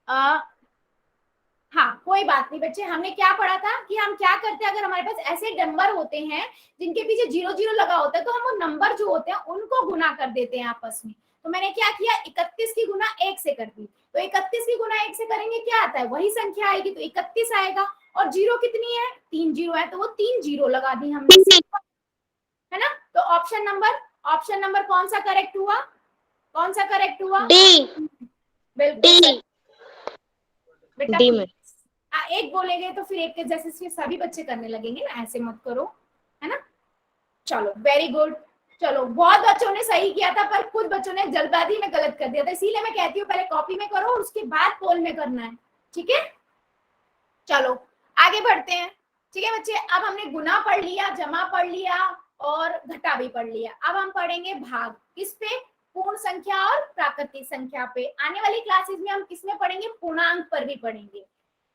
हाँ कोई बात नहीं बच्चे, हमने क्या पढ़ा था कि हम क्या करते हैं अगर हमारे पास ऐसे नंबर होते हैं जिनके पीछे 0 0 लगा होता है, तो हम वो नंबर जो होते हैं उनको गुना कर देते हैं आपस में। तो मैंने क्या किया, 31 की गुना 1 से कर दी, तो 31 की गुना 1 से करेंगे क्या आता है, वही संख्या आएगी, तो 31 आएगा। और 0 कितनी है, 3 0 है, तो वो 3 0 लगा दी हमने, है ना? तो ऑप्शन नंबर कौन सा करेक्ट हुआ, कौन सा करेक्ट हुआ? डी। बिल्कुल बेटा। डी में। एक बोलेंगे तो फिर एक के जैसे फिर सभी बच्चे करने लगेंगे ना, ऐसे मत करो, है ना? चलो वेरी गुड। चलो बहुत बच्चों ने सही किया था, पर कुछ बच्चों ने जल्दबाजी में गलत कर दिया था, इसीलिए मैं कहती हूँ पहले कॉपी में करो और उसके बाद पोल में करना है, ठीक है? चलो आगे बढ़ते हैं, ठीक है बच्चे? अब हमने गुना पढ़ लिया, जमा पढ़ लिया और घटा भी पढ़ लिया। अब हम पढ़ेंगे भाग, किस पे? पूर्ण संख्या और प्राकृतिक संख्या पे। आने वाली क्लासेस में हम किसमें पढ़ेंगे? पूर्णांक पर भी पढ़ेंगे,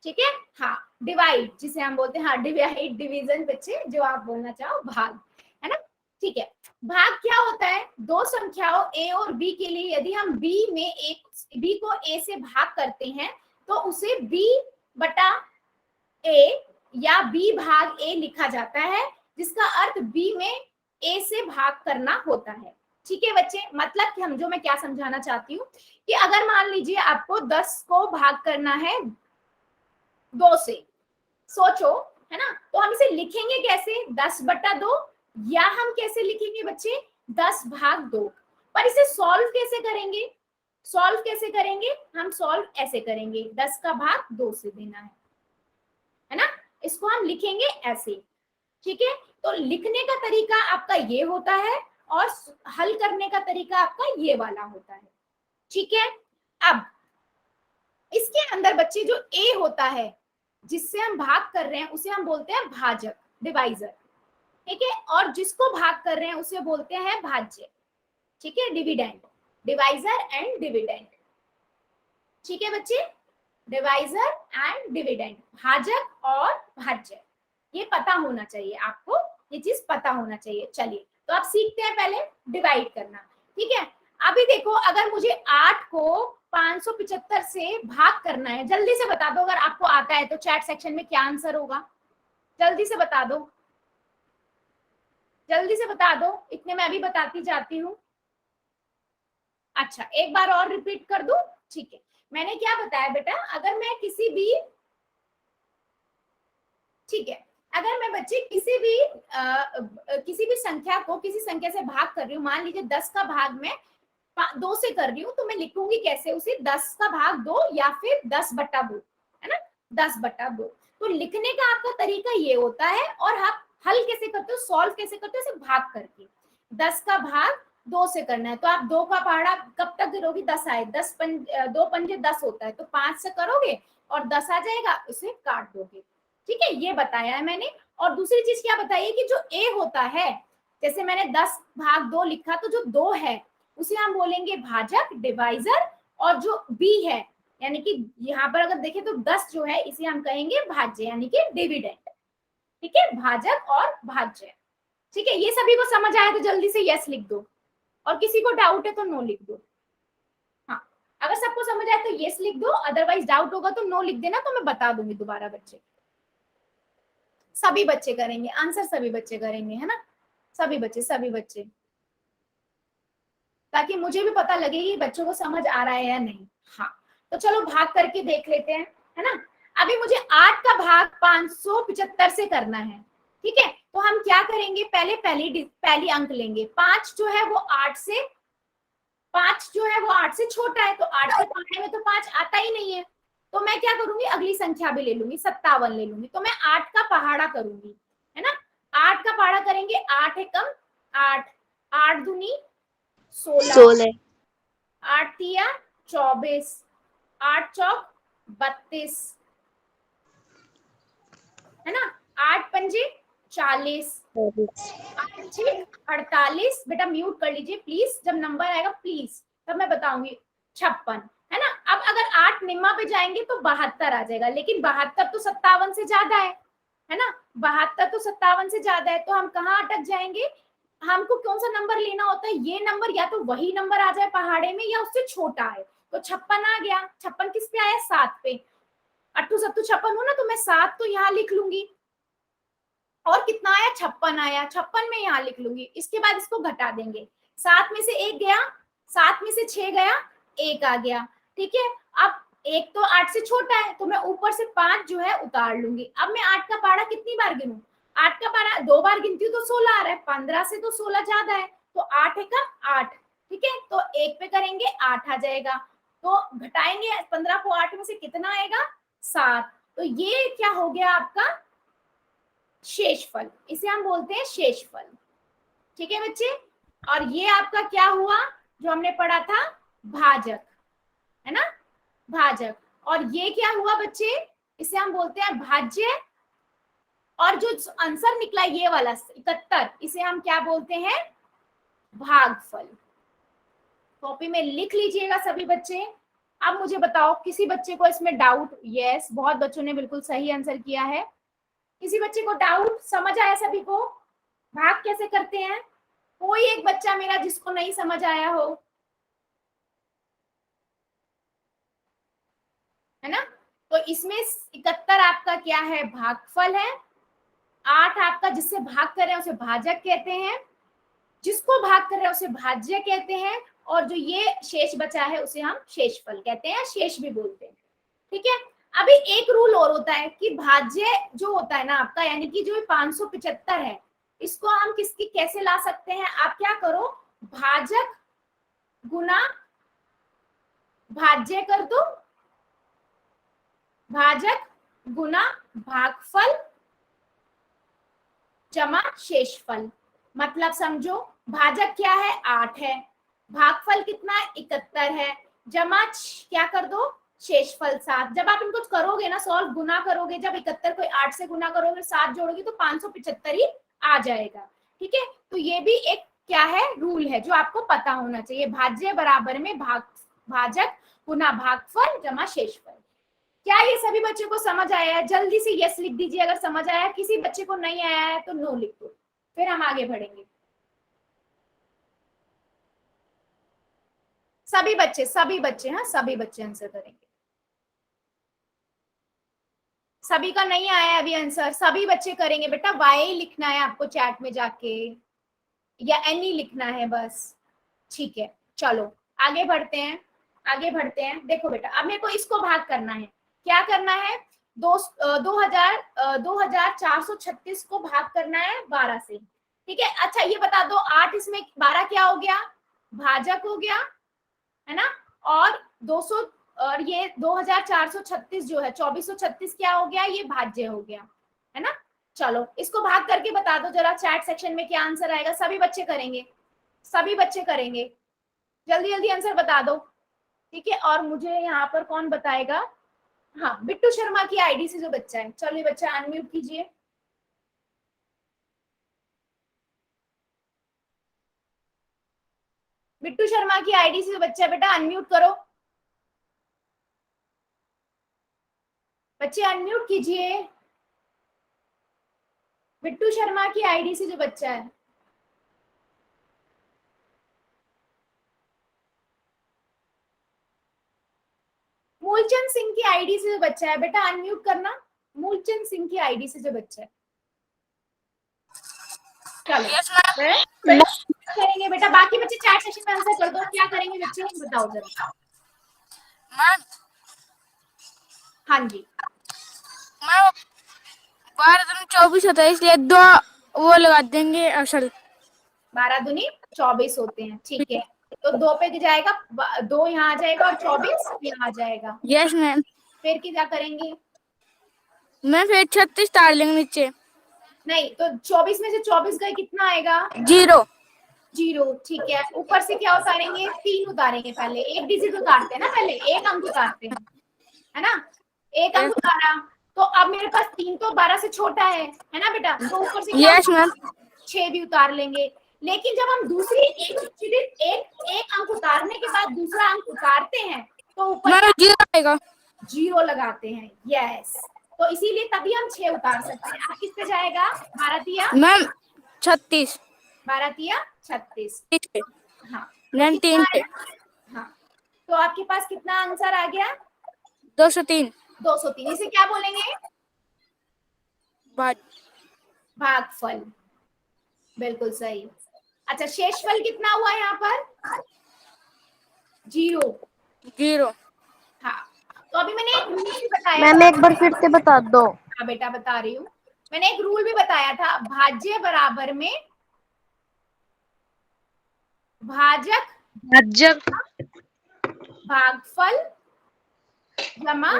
ठीक है? हाँ डिवाइड जिसे हम बोलते हैं, हाँ डिवाइड डिवीजन बच्चे जो आप बोलना चाहो, भाग, है ना? ठीक है, भाग क्या होता है? दो संख्याओं a और b के लिए यदि हम b को a से भाग करते हैं तो उसे b बटा a या b भाग a लिखा जाता है, जिसका अर्थ b में a से भाग करना होता है, ठीक है बच्चे? मतलब कि जो मैं क्या समझाना चाहती हूँ कि अगर मान लीजिए आपको 10 को भाग करना है 2 से, सोचो, है ना? तो हम इसे लिखेंगे कैसे? 10 बटा 2, या हम कैसे लिखेंगे बच्चे? 10 भाग 2। पर इसे सॉल्व कैसे करेंगे? सॉल्व कैसे करेंगे? हम सॉल्व ऐसे करेंगे, 10 का भाग 2 से देना है ना? इसको हम लिखेंगे ऐसे, ठीक है, तो लिखने का तरीका आपका ये होता है और हल करने का तरीका आपका ये वाला होता है। ठीक है, अब इसके अंदर बच्चे जो ए होता है जिससे हम भाग कर रहे हैं उसे हम बोलते हैं भाजक, डिवाइजर। ठीक है, और जिसको भाग कर रहे हैं उसे बोलते हैं भाज्य। ठीक है, डिविडेंड, डिवाइजर एंड डिविडेंड। ठीक है बच्चे, डिवाइजर एंड डिविडेंड, भाजक और भाज्य, ये पता होना चाहिए आपको, ये चीज पता होना चाहिए। चलिए तो आप सीखते हैं पहले डिवाइड करना। ठीक है, अभी देखो अगर मुझे 8 को 575 से भाग करना है, जल्दी से बता दो, अगर आपको आता है तो चैट सेक्शन में क्या आंसर होगा, जल्दी से बता दो, जल्दी से बता दो, इतने मैं अभी बताती जाती हूँ। अच्छा, एक बार और रिपीट कर दूं? ठीक है, मैंने क्या बताया बेटा, अगर मैं किसी भी, ठीक है, अगर मैं बच्चे किसी भी संख्या को किसी संख्या से भाग कर रही हूँ, मान लीजिए 10 का भाग मैं 2 से कर रही हूँ, तो मैं लिखूंगी कैसे उसे, 10 का भाग 2 या फिर 10/2, है ना, 10/2। तो लिखने का आपका तरीका ये होता है, और आप हल कैसे करते हो, सॉल्व कैसे करते हो, इसे भाग करके। 10 का भाग 2 से करना है, तो आप 2 का पहाड़ा कब तक गिरोगी, 10 आए, 2 पंजे 10 होता है, तो 5 से करोगे और 10 आ जाएगा, उसे काट दोगे। ठीक है, ये बताया है मैंने। और दूसरी चीज क्या बताई है कि जो ए होता है, जैसे मैंने 10/2 लिखा, तो जो 2 है उसे हम बोलेंगे भाजक, डिवाइजर, और जो बी है यानी कि यहाँ पर अगर देखें तो 10 जो है इसे हम कहेंगे भाज्य यानी कि डिविडेंड। ठीक है, भाजक और भाज्य। ठीक है, ये सभी को समझ आया तो जल्दी से यस लिख दो, और किसी को डाउट है तो नो लिख दो। हाँ, अगर सबको समझ आए तो यस लिख दो, अदरवाइज डाउट होगा तो नो लिख देना, तो मैं बता दूंगी दोबारा। बच्चे, सभी बच्चे करेंगे आंसर, सभी बच्चे करेंगे, है ना, सभी बच्चे, ताकि मुझे भी पता लगे कि बच्चों को समझ आ रहा है या नहीं। हाँ, तो चलो भाग करके देख लेते हैं, है ना। अभी मुझे 8 का भाग 575 से करना है। ठीक है, तो हम क्या करेंगे, पहली अंक लेंगे, 5 जो है वो 8 से छोटा है, तो 8 के पहाड़े में तो 5 आता ही नहीं है, तो मैं क्या करूंगी, अगली संख्या भी ले लूंगी, 57 ले लूंगी, तो मैं 8 का पहाड़ा करूंगी, है ना। 8 का पहाड़ा करेंगे, 8 एकम 8, 8 दूनी 16, 8 तिया 24, 8 चौक 32, है ना, 8 पंजे 40, 8 छः 48। बेटा म्यूट कर लीजिए प्लीज, जब नंबर आएगा प्लीज तब मैं बताऊंगी। 56, है ना। अब अगर 8 निम्मा पे जाएंगे तो 72 आ जाएगा, लेकिन 72 तो 57 से ज्यादा है ना, 72 तो 57 से ज्यादा है, तो हम कहाँ अटक जाएंगे, हमको कौन सा नंबर लेना होता है, ये नंबर, या तो वही नंबर आ जाए पहाड़े में या उससे छोटा है। तो 56 आ गया, 56 किस पे आया, 7 पे, 8 7 56 हो ना, तो मैं 7 तो यहाँ लिख लूंगी, और कितना आया, 56 आया, 56 में यहाँ लिख लूंगी। इसके बाद इसको घटा देंगे, 7 में से 1 गया, 7 में से 6 गया, 1 आ गया। ठीक है, अब 1 तो 8 से छोटा है, तो मैं ऊपर से 5 जो है उतार लूंगी। अब मैं 8 का पहाड़ा कितनी बार गिनूं, 8 का पहाड़ा 2 बार गिनती हूँ तो 16 आ रहा है, 15 से तो 16 ज्यादा है, तो 8 एकम 8। ठीक है, तो 1 पे करेंगे 8 आ जाएगा, तो घटाएंगे 15 को 8 में से कितना आएगा, 7। तो ये क्या हो गया आपका शेषफल, इसे हम बोलते हैं शेषफल। ठीक है बच्चे, और ये आपका क्या हुआ जो हमने पढ़ा था, भाजक, है ना, भाजक। और ये क्या हुआ बच्चे, इसे हम बोलते हैं भाज्य, और जो आंसर निकला ये वाला 71, इसे हम क्या बोलते हैं, भागफल। कॉपी में लिख लीजिएगा सभी बच्चे। अब मुझे बताओ किसी बच्चे को इसमें डाउट, यस बहुत बच्चों ने बिल्कुल सही आंसर किया है, किसी बच्चे को डाउट, समझ आया सभी को भाग कैसे करते हैं, कोई एक बच्चा मेरा जिसको नहीं समझ आया हो, है ना। तो इसमें 71 आपका क्या है, भागफल है, 8 आपका जिससे भाग कर रहे हैं उसे भाजक कहते हैं, जिसको भाग कर रहे हैं उसे भाज्य कहते हैं, और जो ये शेष बचा है उसे हम शेषफल कहते हैं, शेष भी बोलते हैं। ठीक है, अभी एक रूल और होता है कि भाज्य जो होता है ना आपका, यानी कि जो 575 है, इसको हम किसकी कैसे ला सकते हैं, आप क्या करो, भाजक गुना भाज्य कर दो, भाजक गुना भागफल, जमा शेषफल, मतलब समझो भाजक क्या है 8 है, भागफल कितना 71 है, जमा क्या कर दो शेषफल 7। जब आप इनको करोगे ना सॉल्व, गुना करोगे, जब 71 को 8 से गुना करोगे 7 जोड़ोगे तो 575 ही आ जाएगा। ठीक है, तो ये भी एक क्या है रूल है जो आपको पता होना चाहिए। भाज्य बराबर में भाजक गुना भागफल जमा शेषफल। क्या ये सभी बच्चों को समझ आया है? जल्दी से यस लिख दीजिए अगर समझ आया। किसी बच्चे को नहीं आया है तो नो लिख दो, फिर हम आगे बढ़ेंगे। सभी बच्चे हाँ, सभी बच्चे आंसर करेंगे। सभी का नहीं आया अभी आंसर, सभी बच्चे करेंगे बेटा। वाई लिखना है आपको चैट में जाके, या एनी लिखना है बस। ठीक है, चलो आगे बढ़ते हैं, आगे बढ़ते हैं। देखो बेटा, अब मेरे को इसको भाग करना है। क्या करना है? 2436 को भाग करना है 12 से। ठीक है, अच्छा ये बता दो 8 इसमें 12 क्या हो गया? भाजक हो गया है ना, और 200 और ये 2436 जो है 2436 क्या हो गया? ये भाज्य हो गया है ना। चलो इसको भाग करके बता दो जरा चैट सेक्शन में क्या आंसर आएगा। सभी बच्चे करेंगे, सभी बच्चे करेंगे, जल्दी जल्दी आंसर बता दो। ठीक है, और मुझे यहाँ पर कौन बताएगा? हाँ, बिट्टू शर्मा की आईडी से जो बच्चा है, चलो ये बच्चा अनम्यूट कीजिए। बिट्टू शर्मा की आईडी से जो बच्चा है बेटा अनम्यूट करो, बच्चे अनम्यूट कीजिए। बिट्टू शर्मा की आईडी से जो बच्चा है, मूलचंद सिंह की आईडी से जो बच्चा है बेटा अनम्यूट करना। मूलचंद सिंह की आईडी से जो बच्चा है, चलो करेंगे बेटा। बाकी बच्चे चैट सेशन में आंसर कर दो, क्या करेंगे बच्चे बताओ जरा। मैम हाँ जी, मैम 12 दूनी 24 होता है, इसलिए 2 वो लगा देंगे असल। 12 दूनी 24 होते हैं। ठीक है, तो 2 पे जाएगा, 2 यहाँ आ जाएगा और 24 यहाँ आ जाएगा। Yes ma'am. फिर क्या करेंगे? मैं फिर 36 डाल लेंगे नीचे। नहीं, तो 24 में से 24 गए कितना आएगा? 0। 0। ठीक है, ऊपर से क्या उतारेंगे? 3 उतारेंगे। पहले एक डिजिट उतारते हैं ना, पहले एक अंक उतारते हैं है ना। एक अंक उतारा तो अब मेरे पास 3 तो 12 से छोटा है ना बेटा, तो ऊपर से क्या? Yes ma'am. 6 भी उतार लेंगे। लेकिन जब हम दूसरी एक अंक उतारने के बाद दूसरा अंक उतारते हैं तो ऊपर 0 आएगा। 0 लगाते हैं। यस, तो इसीलिए तभी हम 6 उतार सकते हैं। अब किस पे जाएगा? 12 तिया मैम 36। 12 तिया 36। हाँ, मैम 3 पे। हाँ, तो आपके पास कितना आंसर आ गया? 203। 203। इसे क्या बोलेंगे? भागफल। बिल्कुल सही। अच्छा, शेषफल कितना हुआ यहाँ पर? 0। हाँ, तो अभी मैंने एक रूल भी बताया। मैम एक बार फिर से बता दो। हाँ बेटा बता रही हूँ। मैंने एक रूल भी बताया था, भाज्य बराबर में भाजक भागफल जमा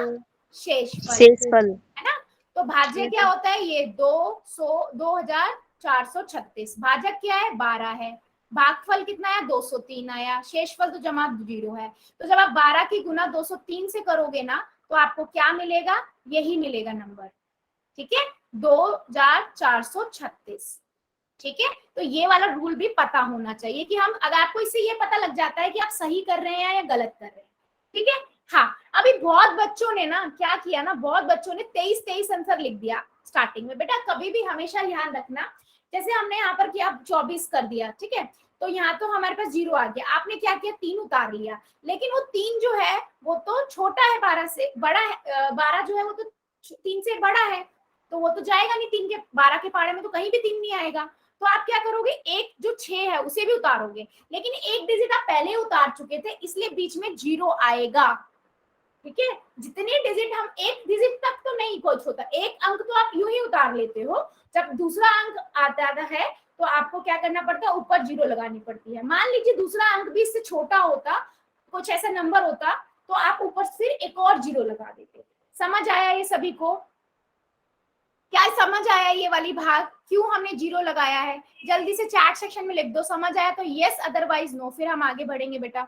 शेषफल है ना। तो भाज्य क्या होता है? ये 2436। भाजक क्या है? 12 है। भागफल कितना है? 203 आया। शेषफल तो जमा 0 है। तो जब आप 12 की गुना 203 से करोगे ना तो आपको क्या मिलेगा? यही मिलेगा नंबर। ठीक है, 2436। ठीक है, तो ये वाला रूल भी पता होना चाहिए कि हम, अगर आपको इससे ये पता लग जाता है कि आप सही कर रहे हैं या गलत कर रहे हैं। ठीक है, हाँ, अभी बहुत बच्चों ने ना क्या किया ना, बहुत बच्चों ने 23 आंसर लिख दिया स्टार्टिंग में। बेटा कभी भी हमेशा ध्यान रखना, जैसे हमने यहाँ पर किया 24 कर दिया, ठीक है, तो यहाँ तो हमारे पास 0 आ गया। आपने क्या किया? 3 उतार लिया, लेकिन वो 3 जो है वो तो छोटा है 12 से, बड़ा है 12 जो है वो तो 3 से बड़ा है, तो वो तो जाएगा नहीं 3 के 12 के पारे में, तो कहीं भी 3 नहीं आएगा। तो आप क्या करोगे? एक जो 6 है उसे भी उतारोगे, लेकिन एक डिजिट आप पहले उतार चुके थे इसलिए बीच में 0 आएगा। ठीक है, जितने डिजिट हम, एक डिजिट तक तो नहीं कुछ होता, एक अंक तो आप यूं ही उतार लेते हो। जब दूसरा अंक आता है तो आपको क्या करना पड़ता है? ऊपर 0 लगानी पड़ती है। मान लीजिए दूसरा अंक भी इससे छोटा होता, कुछ ऐसा नंबर होता, तो आप ऊपर फिर एक और 0 लगा देते। समझ आया ये सभी को? क्या समझ आया ये वाली भाग, क्यों हमने 0 लगाया है, जल्दी से चैट सेक्शन में लिख दो। समझ आया तो यस, अदरवाइज नो, फिर हम आगे बढ़ेंगे बेटा।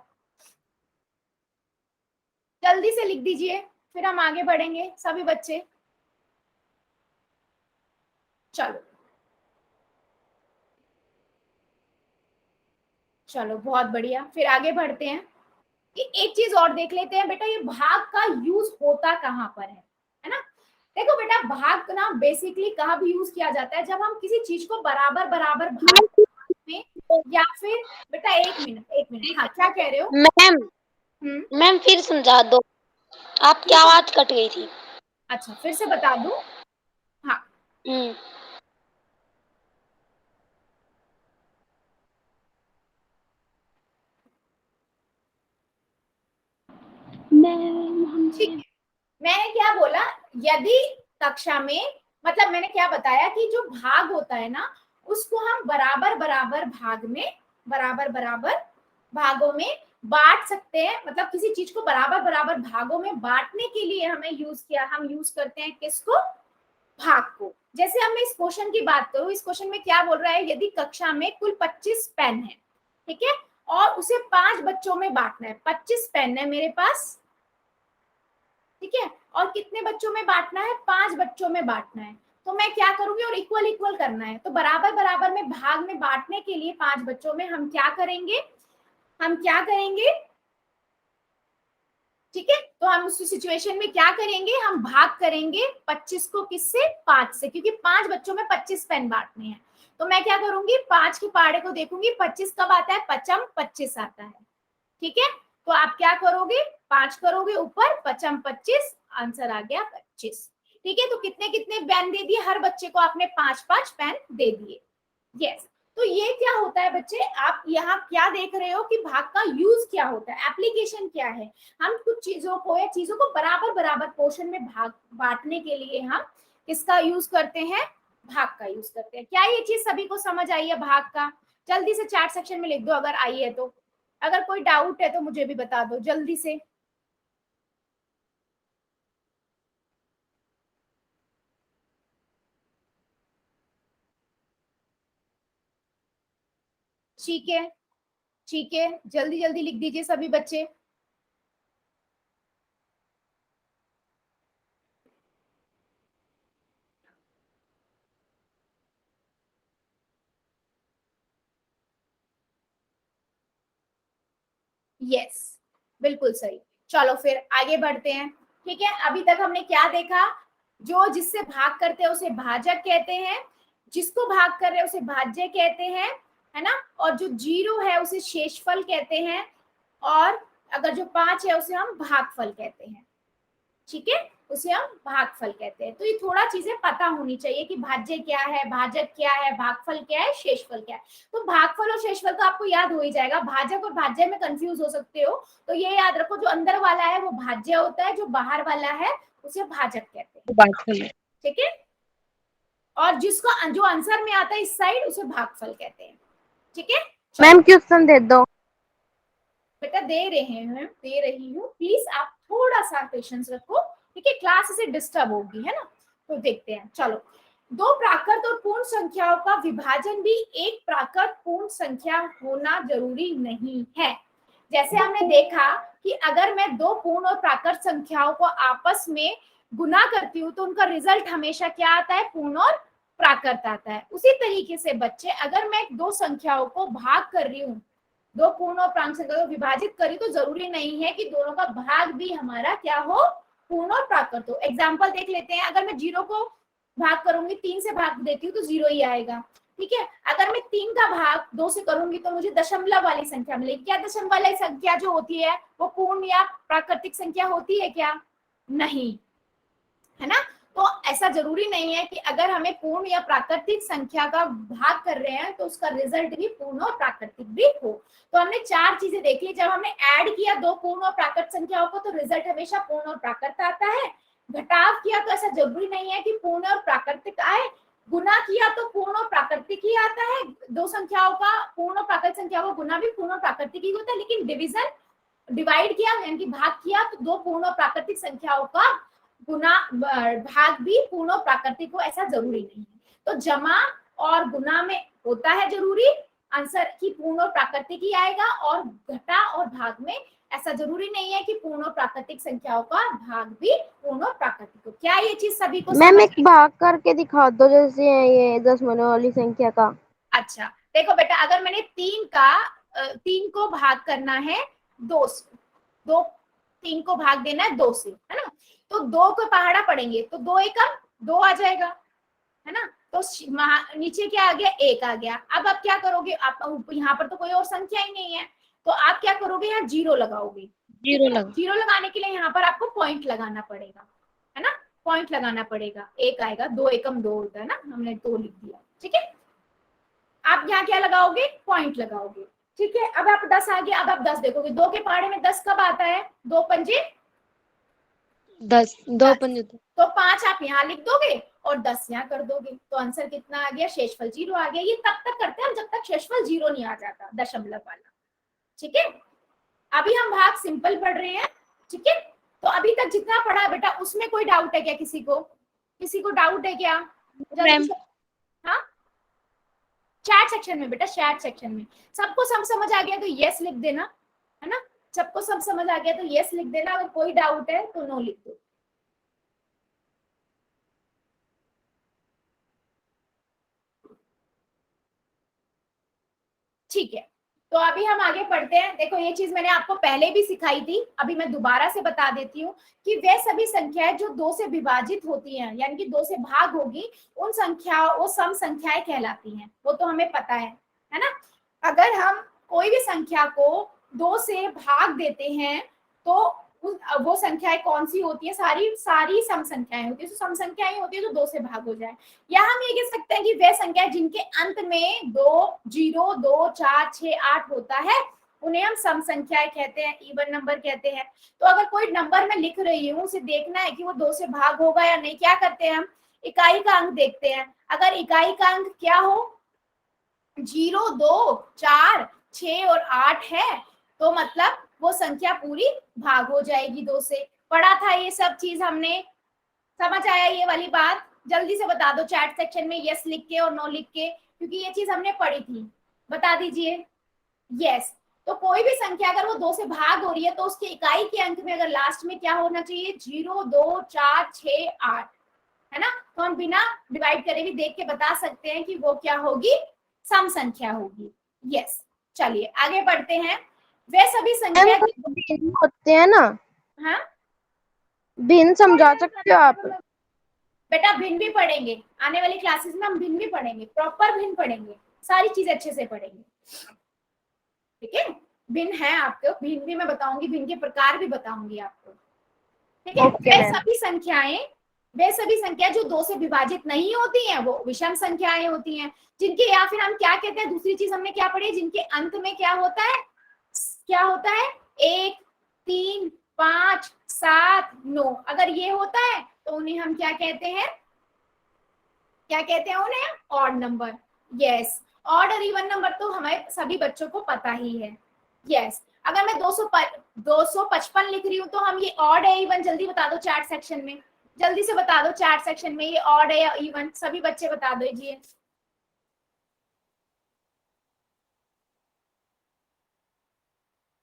जल्दी से लिख दीजिए, फिर हम आगे बढ़ेंगे सभी बच्चे। चलो चलो बहुत बढ़िया, फिर आगे बढ़ते हैं। एक चीज और देख लेते हैं बेटा, ये भाग का यूज होता कहाँ पर है ना। देखो बेटा, भाग ना बेसिकली कहाँ भी यूज किया जाता है, जब हम किसी चीज को बराबर बराबर भाग में, या फिर बेटा एक मिनट, हाँ क्या कह रहे हो? मैम फिर समझा दो, आपकी आवाज कट गई थी। अच्छा फिर से बता दूं? हाँ ठीक है, मैंने क्या बोला, यदि कक्षा में, मतलब मैंने क्या बताया कि जो भाग होता है ना, उसको हम बराबर बराबर भाग में, बराबर बराबर भागों में बांट सकते हैं। मतलब किसी चीज को बराबर बराबर भागों में बांटने के लिए हम यूज करते हैं किसको? भाग को। जैसे हम इस क्वेश्चन की बात करूं, इस क्वेश्चन में क्या बोल रहा है, यदि कक्षा में कुल 25 पेन है, ठीक है, और उसे 5 बच्चों में बांटना है। 25 पेन है मेरे पास, ठीक है, और कितने बच्चों में बांटना है? 5 बच्चों में बांटना है। तो मैं क्या करूंगी, और इक्वल इक्वल करना है, तो बराबर बराबर में भाग में बांटने के लिए 5 बच्चों में हम क्या करेंगे, ठीक है, तो हम उस सिचुएशन में क्या करेंगे, हम भाग करेंगे 25 को किससे? 5 से, क्योंकि 5 बच्चों में 25 पेन बांटने हैं। तो मैं क्या करूंगी, 5 के पहाड़े को देखूंगी, 25 कब आता है? पचम 25 आता है, ठीक है। तो आप क्या करोगे, 5 करोगे ऊपर, पचम 25, आंसर आ गया 25, ठीक है। तो कितने कितने पेन दे दिए हर बच्चे को? आपने 5-5 पेन दे दिए, यस। तो ये क्या होता है बच्चे, आप यहाँ क्या देख रहे हो कि भाग का यूज क्या होता है, एप्लीकेशन क्या है। हम कुछ चीजों को या चीजों को बराबर बराबर पोर्शन में भाग बांटने के लिए हम किसका यूज करते हैं? भाग का यूज करते हैं। क्या ये चीज सभी को समझ आई है भाग का? जल्दी से चैट सेक्शन में लिख दो अगर आई है तो, अगर कोई डाउट है तो मुझे भी बता दो जल्दी से। ठीक है, ठीक है, जल्दी जल्दी लिख दीजिए सभी बच्चे। यस, बिल्कुल सही। चलो फिर आगे बढ़ते हैं, ठीक है। अभी तक हमने क्या देखा, जो जिससे भाग करते हैं उसे भाजक कहते हैं, जिसको भाग कर रहे हैं उसे भाज्य कहते हैं, है ना, और जो 0 है उसे शेषफल कहते हैं, और अगर जो 5 है उसे हम भागफल कहते हैं, ठीक है, उसे हम भागफल कहते हैं। तो ये थोड़ा चीजें पता होनी चाहिए कि भाज्य क्या है, भाजक क्या है, भागफल क्या है, शेषफल क्या है। तो भागफल और शेषफल तो आपको याद हो ही जाएगा। भाजक और भाज्य में कंफ्यूज हो सकते हो, तो ये याद रखो, जो अंदर वाला है वो भाज्य होता है, जो बाहर वाला है उसे भाजक कहते हैं, ठीक है। और जिसको जो आंसर में आता है इस साइड उसे भागफल कहते हैं, ठीक है। मैम क्वेश्चन दे दो। बेटा दे रही हूँ, प्लीज आप थोड़ा सा पेशेंस रखो, ठीक है, क्लास से डिस्टर्ब होगी, है ना। तो देखते हैं, चलो। 2 प्राकृत और पूर्ण संख्याओं का विभाजन भी एक प्राकृत पूर्ण संख्या होना जरूरी नहीं है। जैसे हमने देखा कि अगर मैं 2 पूर्ण और प्राकृत संख्याओं को आपस में गुना करती हूँ तो उनका रिजल्ट हमेशा क्या आता है? पूर्ण और प्राकृत आता है। उसी तरीके से बच्चे, अगर मैं 2 संख्याओं को भाग कर रही हूँ, 2 पूर्ण और प्राकृत संख्या को विभाजित करी, तो जरूरी नहीं है कि दोनों का भाग भी हमारा क्या हो? पूर्ण और प्राकृत हो। एग्जाम्पल देख लेते हैं, अगर मैं 0 को भाग करूंगी, 3 से भाग देती हूँ तो 0 ही आएगा, ठीक है। अगर मैं 3 का भाग 2 से करूंगी तो मुझे दशमलव वाली संख्या मिलेगी। क्या दशमलव वाली संख्या जो होती है वो पूर्ण या प्राकृतिक संख्या होती है क्या? नहीं, है ना। तो ऐसा जरूरी नहीं है कि अगर हमें पूर्ण या प्राकृतिक संख्या का भाग कर रहे हैं तो उसका रिजल्ट भी पूर्ण और प्राकृतिक भी हो। तो हमने 4 चीजें देख ली। जब हमने ऐड किया 2 पूर्ण और प्राकृत संख्याओं को तो रिजल्ट हमेशा पूर्ण और प्राकृत आता है। घटाव किया तो ऐसा जरूरी नहीं है कि पूर्ण और प्राकृतिक आए। गुना किया तो पूर्ण और प्राकृतिक ही आता है। 2 संख्याओं का पूर्ण और प्राकृतिक संख्याओं का गुना भी पूर्ण और प्राकृतिक ही होता है। लेकिन डिवाइड किया यानी कि भाग किया तो 2 पूर्ण और प्राकृतिक संख्याओं का गुना भाग भी पूर्ण और प्राकृतिक हो, ऐसा जरूरी नहीं है। तो जमा और गुना में होता है जरूरी आंसर की पूर्ण और प्राकृतिक ही आएगा, और घटा और भाग में ऐसा जरूरी नहीं है कि पूर्ण और प्राकृतिक संख्याओं का भाग भी पूर्ण और प्राकृतिक हो। क्या ये चीज सभी को मैम समझ एक भाग करके दिखा दो, जैसे ये दशमलव वाली संख्या का। अच्छा देखो बेटा, अगर मैंने 3 को भाग करना है 2 से, 3 को भाग देना है 2 से, है ना, तो 2 को पहाड़ा पड़ेंगे तो 2 एकम 2 आ जाएगा, है ना, तो नीचे क्या आ गया 1 आ गया। अब आप क्या करोगे, आप यहाँ पर तो कोई और संख्या ही नहीं है, तो आप क्या करोगे, यहाँ 0 लगाओगे। जीरो लगाने के लिए यहाँ पर आपको पॉइंट लगाना पड़ेगा, है ना, पॉइंट लगाना पड़ेगा। 1 आएगा, 2 एकम 2 होता है ना, हमने 2 लिख दिया, ठीक है। आप यहाँ क्या लगाओगे, पॉइंट लगाओगे, ठीक है। अब आप 10 आ गया, अब आप 10 देखोगे, 2 के पहाड़े में 10 कब आता है, 2 पंजे 10, 2 पंजे तो 5 आप यहाँ लिख दोगे और 10 यहाँ कर दोगे, तो आंसर कितना आ गया, शेषफल 0 आ गया। ये तब तक करते हैं जब तक शेषफल 0 नहीं आ जाता, दशमलव वाला, ठीक है। अभी हम भाग सिंपल पढ़ रहे हैं, ठीक है। तो अभी तक जितना पढ़ा बेटा, उसमें कोई डाउट है क्या, किसी को डाउट है क्या? हाँ, चैट सेक्शन में बेटा, चैट सेक्शन में सबको सब समझ आ गया तो यस लिख देना, है ना, सबको सब समझ आ गया तो यस लिख देना, अगर कोई डाउट है तो नो लिख दो। ठीक है, तो अभी हम आगे पढ़ते हैं। देखो ये चीज मैंने आपको पहले भी सिखाई थी, अभी मैं दोबारा से बता देती हूँ कि वे सभी संख्याएं जो 2 से विभाजित होती हैं, यानी कि 2 से भाग होगी, उन संख्याओं वो सम संख्याएं कहलाती हैं, वो तो हमें पता है ना। अगर हम कोई भी संख्या को 2 से भाग देते हैं तो वो संख्याएं कौन सी होती है, सारी सम संख्याएं होती है, तो सम संख्याएं होती है जो 2 से भाग हो जाए। या हम ये कह सकते हैं कि वे संख्या जिनके अंत में 2, 0, 2, 4, 6, 8 होता है, उन्हें हम सम संख्याएं कहते हैं, इवन नंबर कहते हैं। तो अगर कोई नंबर मैं लिख रही हूँ, उसे देखना है कि वो 2 से भाग होगा या नहीं, क्या करते हैं हम, इकाई का अंक देखते हैं। अगर इकाई का अंक क्या हो, 0, 2, 4, 6 और 8 है, तो मतलब वो संख्या पूरी भाग हो जाएगी 2 से। पढ़ा था ये सब चीज हमने, समझ आया ये वाली बात? जल्दी से बता दो चैट सेक्शन में यस लिख के और नो लिख के, क्योंकि ये चीज हमने पढ़ी थी, बता दीजिए यस। तो कोई भी संख्या अगर वो 2 से भाग हो रही है तो उसके इकाई के अंक में अगर लास्ट में क्या होना चाहिए, 0, 2, 4, 6, 8, है ना। तो हम बिना डिवाइड करे भी देख के बता सकते हैं कि वो क्या होगी, सम संख्या होगी। यस, चलिए आगे बढ़ते हैं। वे सभी संख्या होते हैं ना, हाँ भिन्न समझा सकते हो आप? बेटा भिन्न भी पढ़ेंगे, आने वाली क्लासेस में हम भिन्न भी पढ़ेंगे, प्रॉपर भिन्न पढ़ेंगे, सारी चीजें अच्छे से पढ़ेंगे, ठीक है। भिन्न है आपको, भिन्न भी मैं बताऊंगी, भिन्न के प्रकार भी बताऊंगी आपको, ठीक है। वे सभी संख्याएं जो 2 से विभाजित नहीं होती हैं, वो विषम संख्याएं होती हैं, जिनके, या फिर हम क्या कहते हैं, दूसरी चीज हमने क्या पढ़ी, जिनके अंत में क्या होता है 1, 3, 5, 7, 9, अगर ये होता है तो उन्हें हम क्या कहते हैं, उन्हें ऑड नंबर। यस, ऑड और इवन नंबर तो हमारे सभी बच्चों को पता ही है। यस, अगर मैं 255 लिख रही हूँ तो हम ये ऑड है इवन, जल्दी बता दो चैट सेक्शन में, जल्दी से बता दो चैट सेक्शन में, ये ऑड है या इवन, सभी बच्चे बता दीजिए।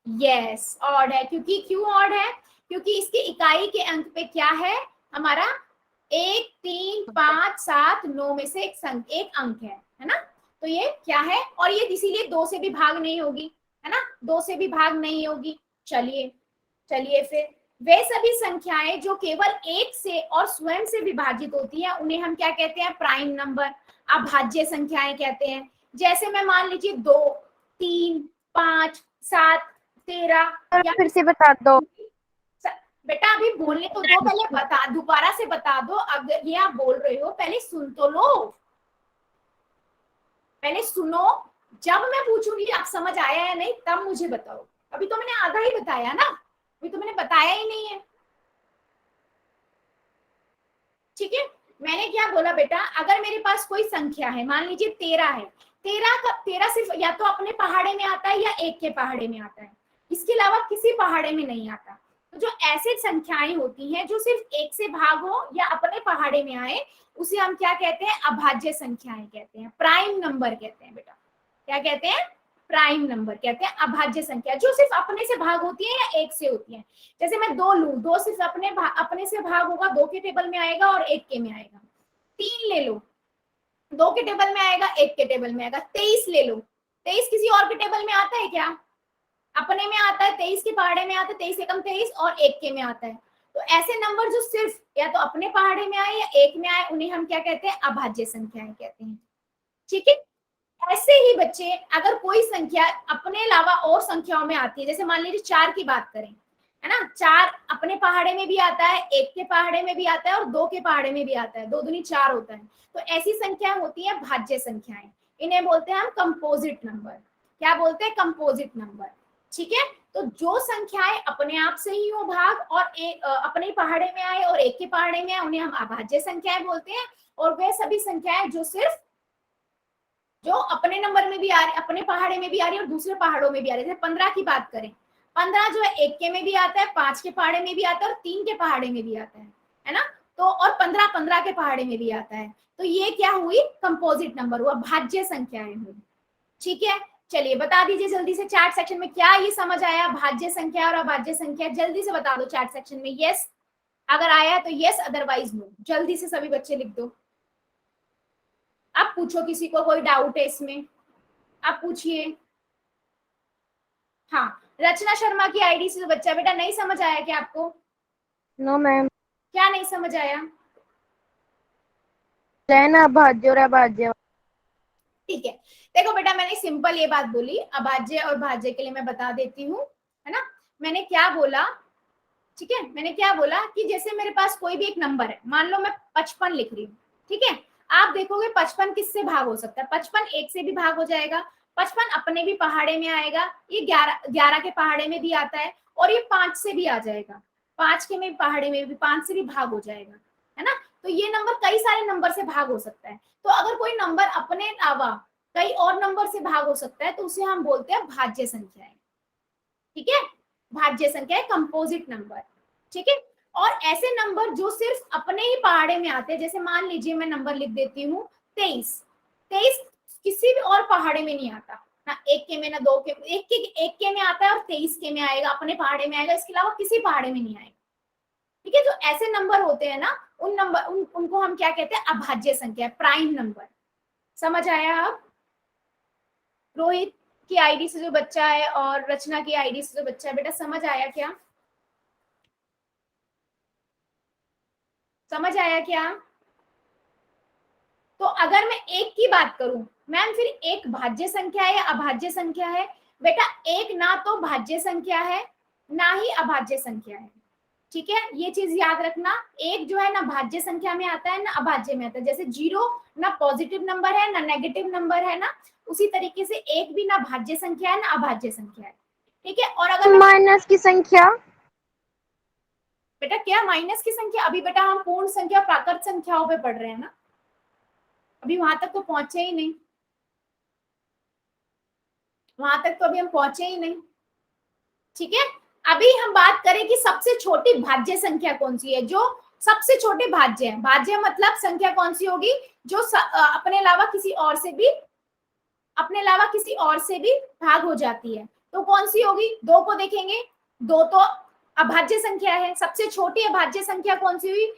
यस, ऑड है, क्योंकि क्यों ऑड है, क्योंकि इसकी इकाई के अंक पे क्या है हमारा, 1, 3, 5, 7, 9 में से एक अंक है ना, तो ये क्या है, और ये इसीलिए 2 से भी भाग नहीं होगी, है ना, 2 से भी भाग नहीं होगी। चलिए फिर, वे सभी संख्याएं जो केवल 1 से और स्वयं से विभाजित होती हैं, उन्हें हम क्या कहते हैं, प्राइम नंबर, अभाज्य संख्याएं कहते हैं। जैसे मैं मान लीजिए 2, 3, 5, 7, 13, फिर से बता दो बेटा, अभी बोलने तो दो, पहले दोबारा से बता दो। अगर ये आप बोल रहे हो पहले सुन तो लो, पहले सुनो, जब मैं पूछूंगी आप समझ आया या नहीं तब मुझे बताओ। अभी तो मैंने आधा ही बताया ना, अभी तो मैंने बताया ही नहीं है, ठीक है। मैंने क्या बोला बेटा, अगर मेरे पास कोई संख्या है, मान लीजिए 13 है, 13 सिर्फ या तो अपने पहाड़े में आता है या 1 के पहाड़े में आता है, इसके अलावा किसी पहाड़े में नहीं आता। तो जो ऐसी संख्याएं होती हैं जो सिर्फ एक से भाग हो या अपने पहाड़े में आए, उसे हम क्या कहते हैं? अभाज्य संख्याएं कहते हैं, प्राइम नंबर कहते हैं बेटा। क्या कहते हैं? प्राइम नंबर कहते हैं। अभाज्य संख्या जो सिर्फ अपने से भाग होती है या एक से होती है। जैसे मैं 2 लूं, 2 सिर्फ अपने से भाग होगा, 2 के टेबल में आएगा और 1 के में आएगा। 3 ले लो, 2 के टेबल में आएगा, 1 के टेबल में आएगा। 23 ले लो, 23 किसी और के टेबल में आता है क्या? अपने में आता है, 23 के पहाड़े में आता है, 23 एकम 23 और 1 के में आता है। तो ऐसे नंबर जो सिर्फ या तो अपने पहाड़े में आए या 1 में आए, उन्हें हम क्या कहते हैं? अभाज्य संख्याएं कहते हैं। ठीक है। ऐसे ही बच्चे अगर कोई संख्या अपने अलावा और संख्याओं में आती है, जैसे मान लीजिए 4 की बात करें, है ना, 4 अपने पहाड़े में भी आता है, 1 के पहाड़े में भी आता है और 2 के पहाड़े में भी आता है, 2 दूनी 4 होता है। तो ऐसी संख्याएं होती हैं भाज्य संख्याएं, इन्हें बोलते हैं हम कंपोजिट नंबर। क्या बोलते हैं? Composite number. ठीक है। तो जो संख्याएं अपने आप से ही हो भाग और अपने पहाड़े में आए और 1 के पहाड़े में आए, उन्हें हम अभाज्य संख्याएं बोलते हैं। और वे सभी संख्याएं जो अपने नंबर में भी आ रही, अपने पहाड़े में भी आ रही है और दूसरे पहाड़ों में भी आ रही है। जैसे 15 की बात करें, 15 जो है 1 के में भी आता है, 5 के पहाड़े में भी आता है और 3 के पहाड़े में भी आता है ना। तो और 15 के पहाड़े में भी आता है। तो ये क्या हुई? कंपोजिट नंबर हुआ, भाज्य संख्याएं हुई। ठीक है। चलिए बता दीजिए जल्दी से चैट सेक्शन में, क्या ये समझ आया? भाज्य संख्या और अभाज्य संख्या जल्दी से बता दो चैट सेक्शन में। यस अगर आया है तो यस, अदरवाइज नो। जल्दी से सभी बच्चे लिख दो। आप पूछो, किसी को कोई डाउट है इसमें? आप पूछिए। हाँ, रचना शर्मा की आईडी से बच्चा, बेटा नहीं समझ आया क्या आपको? No ma'am. क्या नहीं समझ आया? ना भाज्य और अभाज्य। ठीक है। देखो बेटा, मैंने सिंपल ये बात बोली, अभाज्य और भाज्य के लिए मैं बता देती हूँ, है ना। मैंने क्या बोला? ठीक है, मैंने क्या बोला कि जैसे मेरे पास कोई भी एक नंबर है, मान लो मैं 55 लिख रही हूँ। ठीक है। आप देखोगे 55 किससे भाग हो सकता है? 55 1 से भी भाग हो जाएगा, 55 अपने भी पहाड़े में आएगा, ये 11 के पहाड़े में भी आता है और ये 5 से भी आ जाएगा, 5 के में पहाड़े में भी 5 से भी भाग हो जाएगा, है ना। तो ये नंबर कई सारे नंबर से भाग हो सकता है। तो अगर कोई नंबर अपने अलावा कई और नंबर से भाग हो सकता है तो उसे हम बोलते हैं भाज्य संख्याएं। ठीक है। भाज्य संख्या कंपोजिट नंबर। ठीक है। और ऐसे नंबर जो सिर्फ अपने ही पहाड़े में आते हैं, जैसे मान लीजिए मैं नंबर लिख देती हूँ 23। 23 किसी भी और पहाड़े में नहीं आता ना, 1 के में ना 2 के, 1 के में आता है और 23 के में आएगा, अपने पहाड़े में आएगा, इसके अलावा किसी पहाड़े में नहीं आएगा। ठीक है। जो ऐसे नंबर होते हैं ना, उनको हम क्या कहते हैं? अभाज्य संख्या, प्राइम नंबर। समझ आया? आप रोहित की आईडी से जो बच्चा है और रचना की आईडी से जो बच्चा है, बेटा समझ आया क्या? समझ आया क्या? तो अगर मैं 1 की बात करूं, मैम फिर 1 भाज्य संख्या है या अभाज्य संख्या है? बेटा 1 ना तो भाज्य संख्या है ना ही अभाज्य संख्या है। ठीक है, ये चीज याद रखना। 1 जो है ना भाज्य संख्या में आता है ना अभाज्य में आता है। जैसे 0 ना पॉजिटिव नंबर है ना नेगेटिव नंबर है ना, उसी तरीके से 1 भी ना भाज्य संख्या है ना अभाज्य संख्या है। ठीक है। और अगर माइनस की संख्या? बेटा क्या माइनस की संख्या? अभी बेटा हम पूर्ण संख्या प्राकृत संख्याओं पे पढ़ रहे हैं ना, अभी वहां तक तो पहुंचे ही नहीं, वहां तक तो अभी हम पहुंचे ही नहीं। ठीक है। अभी हम बात करें कि सबसे छोटी भाज्य संख्या कौन सी है, जो सबसे छोटे भाज्य है। भाज्य मतलब संख्या कौन सी होगी जो अपने अलावा किसी और से भी भाग हो जाती है। तो कौन सी होगी? 2 को देखेंगे, 2 तो अभाज्य संख्या है। सबसे छोटी अभाज्य संख्या कौन सी हुई?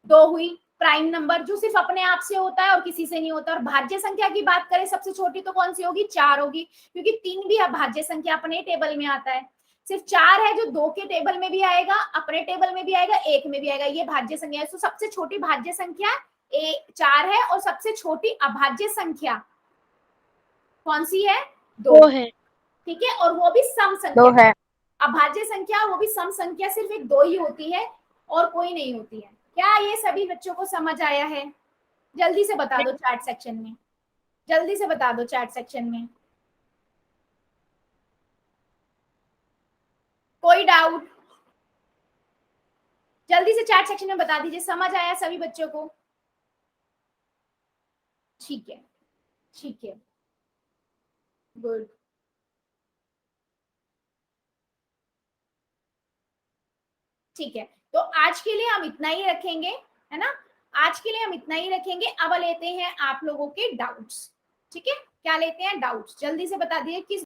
2 हुई, प्राइम नंबर जो सिर्फ अपने आप से होता है और किसी से नहीं होता। और भाज्य संख्या की बात करें सबसे छोटी तो कौन सी होगी? 4 होगी, क्योंकि 3 भी अभाज्य संख्या अपने टेबल में आता है। सिर्फ 4 है जो 2 के टेबल में भी आएगा, अपने टेबल में भी आएगा, 1 में भी आएगा, ये भाज्य संख्या है। तो सबसे छोटी भाज्य संख्या 4 है और सबसे छोटी अभाज्य संख्या कौन सी है? 2 है। ठीक है। और वो भी सम 2 संख्या है। अभाज्य संख्या, वो भी सम संख्या, सिर्फ एक 2 ही होती है और कोई नहीं होती है। क्या ये सभी बच्चों को समझ आया है? जल्दी से बता दो चैट सेक्शन में, जल्दी से बता दो चैट सेक्शन में। कोई डाउट? जल्दी से चैट सेक्शन में बता दीजिए, समझ आया सभी बच्चों को? ठीक है, ठीक है, गुड। ठीक है, तो आज के लिए हम इतना ही रखेंगे, है ना, आज के लिए हम इतना ही रखेंगे। अब लेते हैं आप लोगों के डाउट्स, ठीक है, क्या लेते हैं डाउट्स, जल्दी से बता दिए किस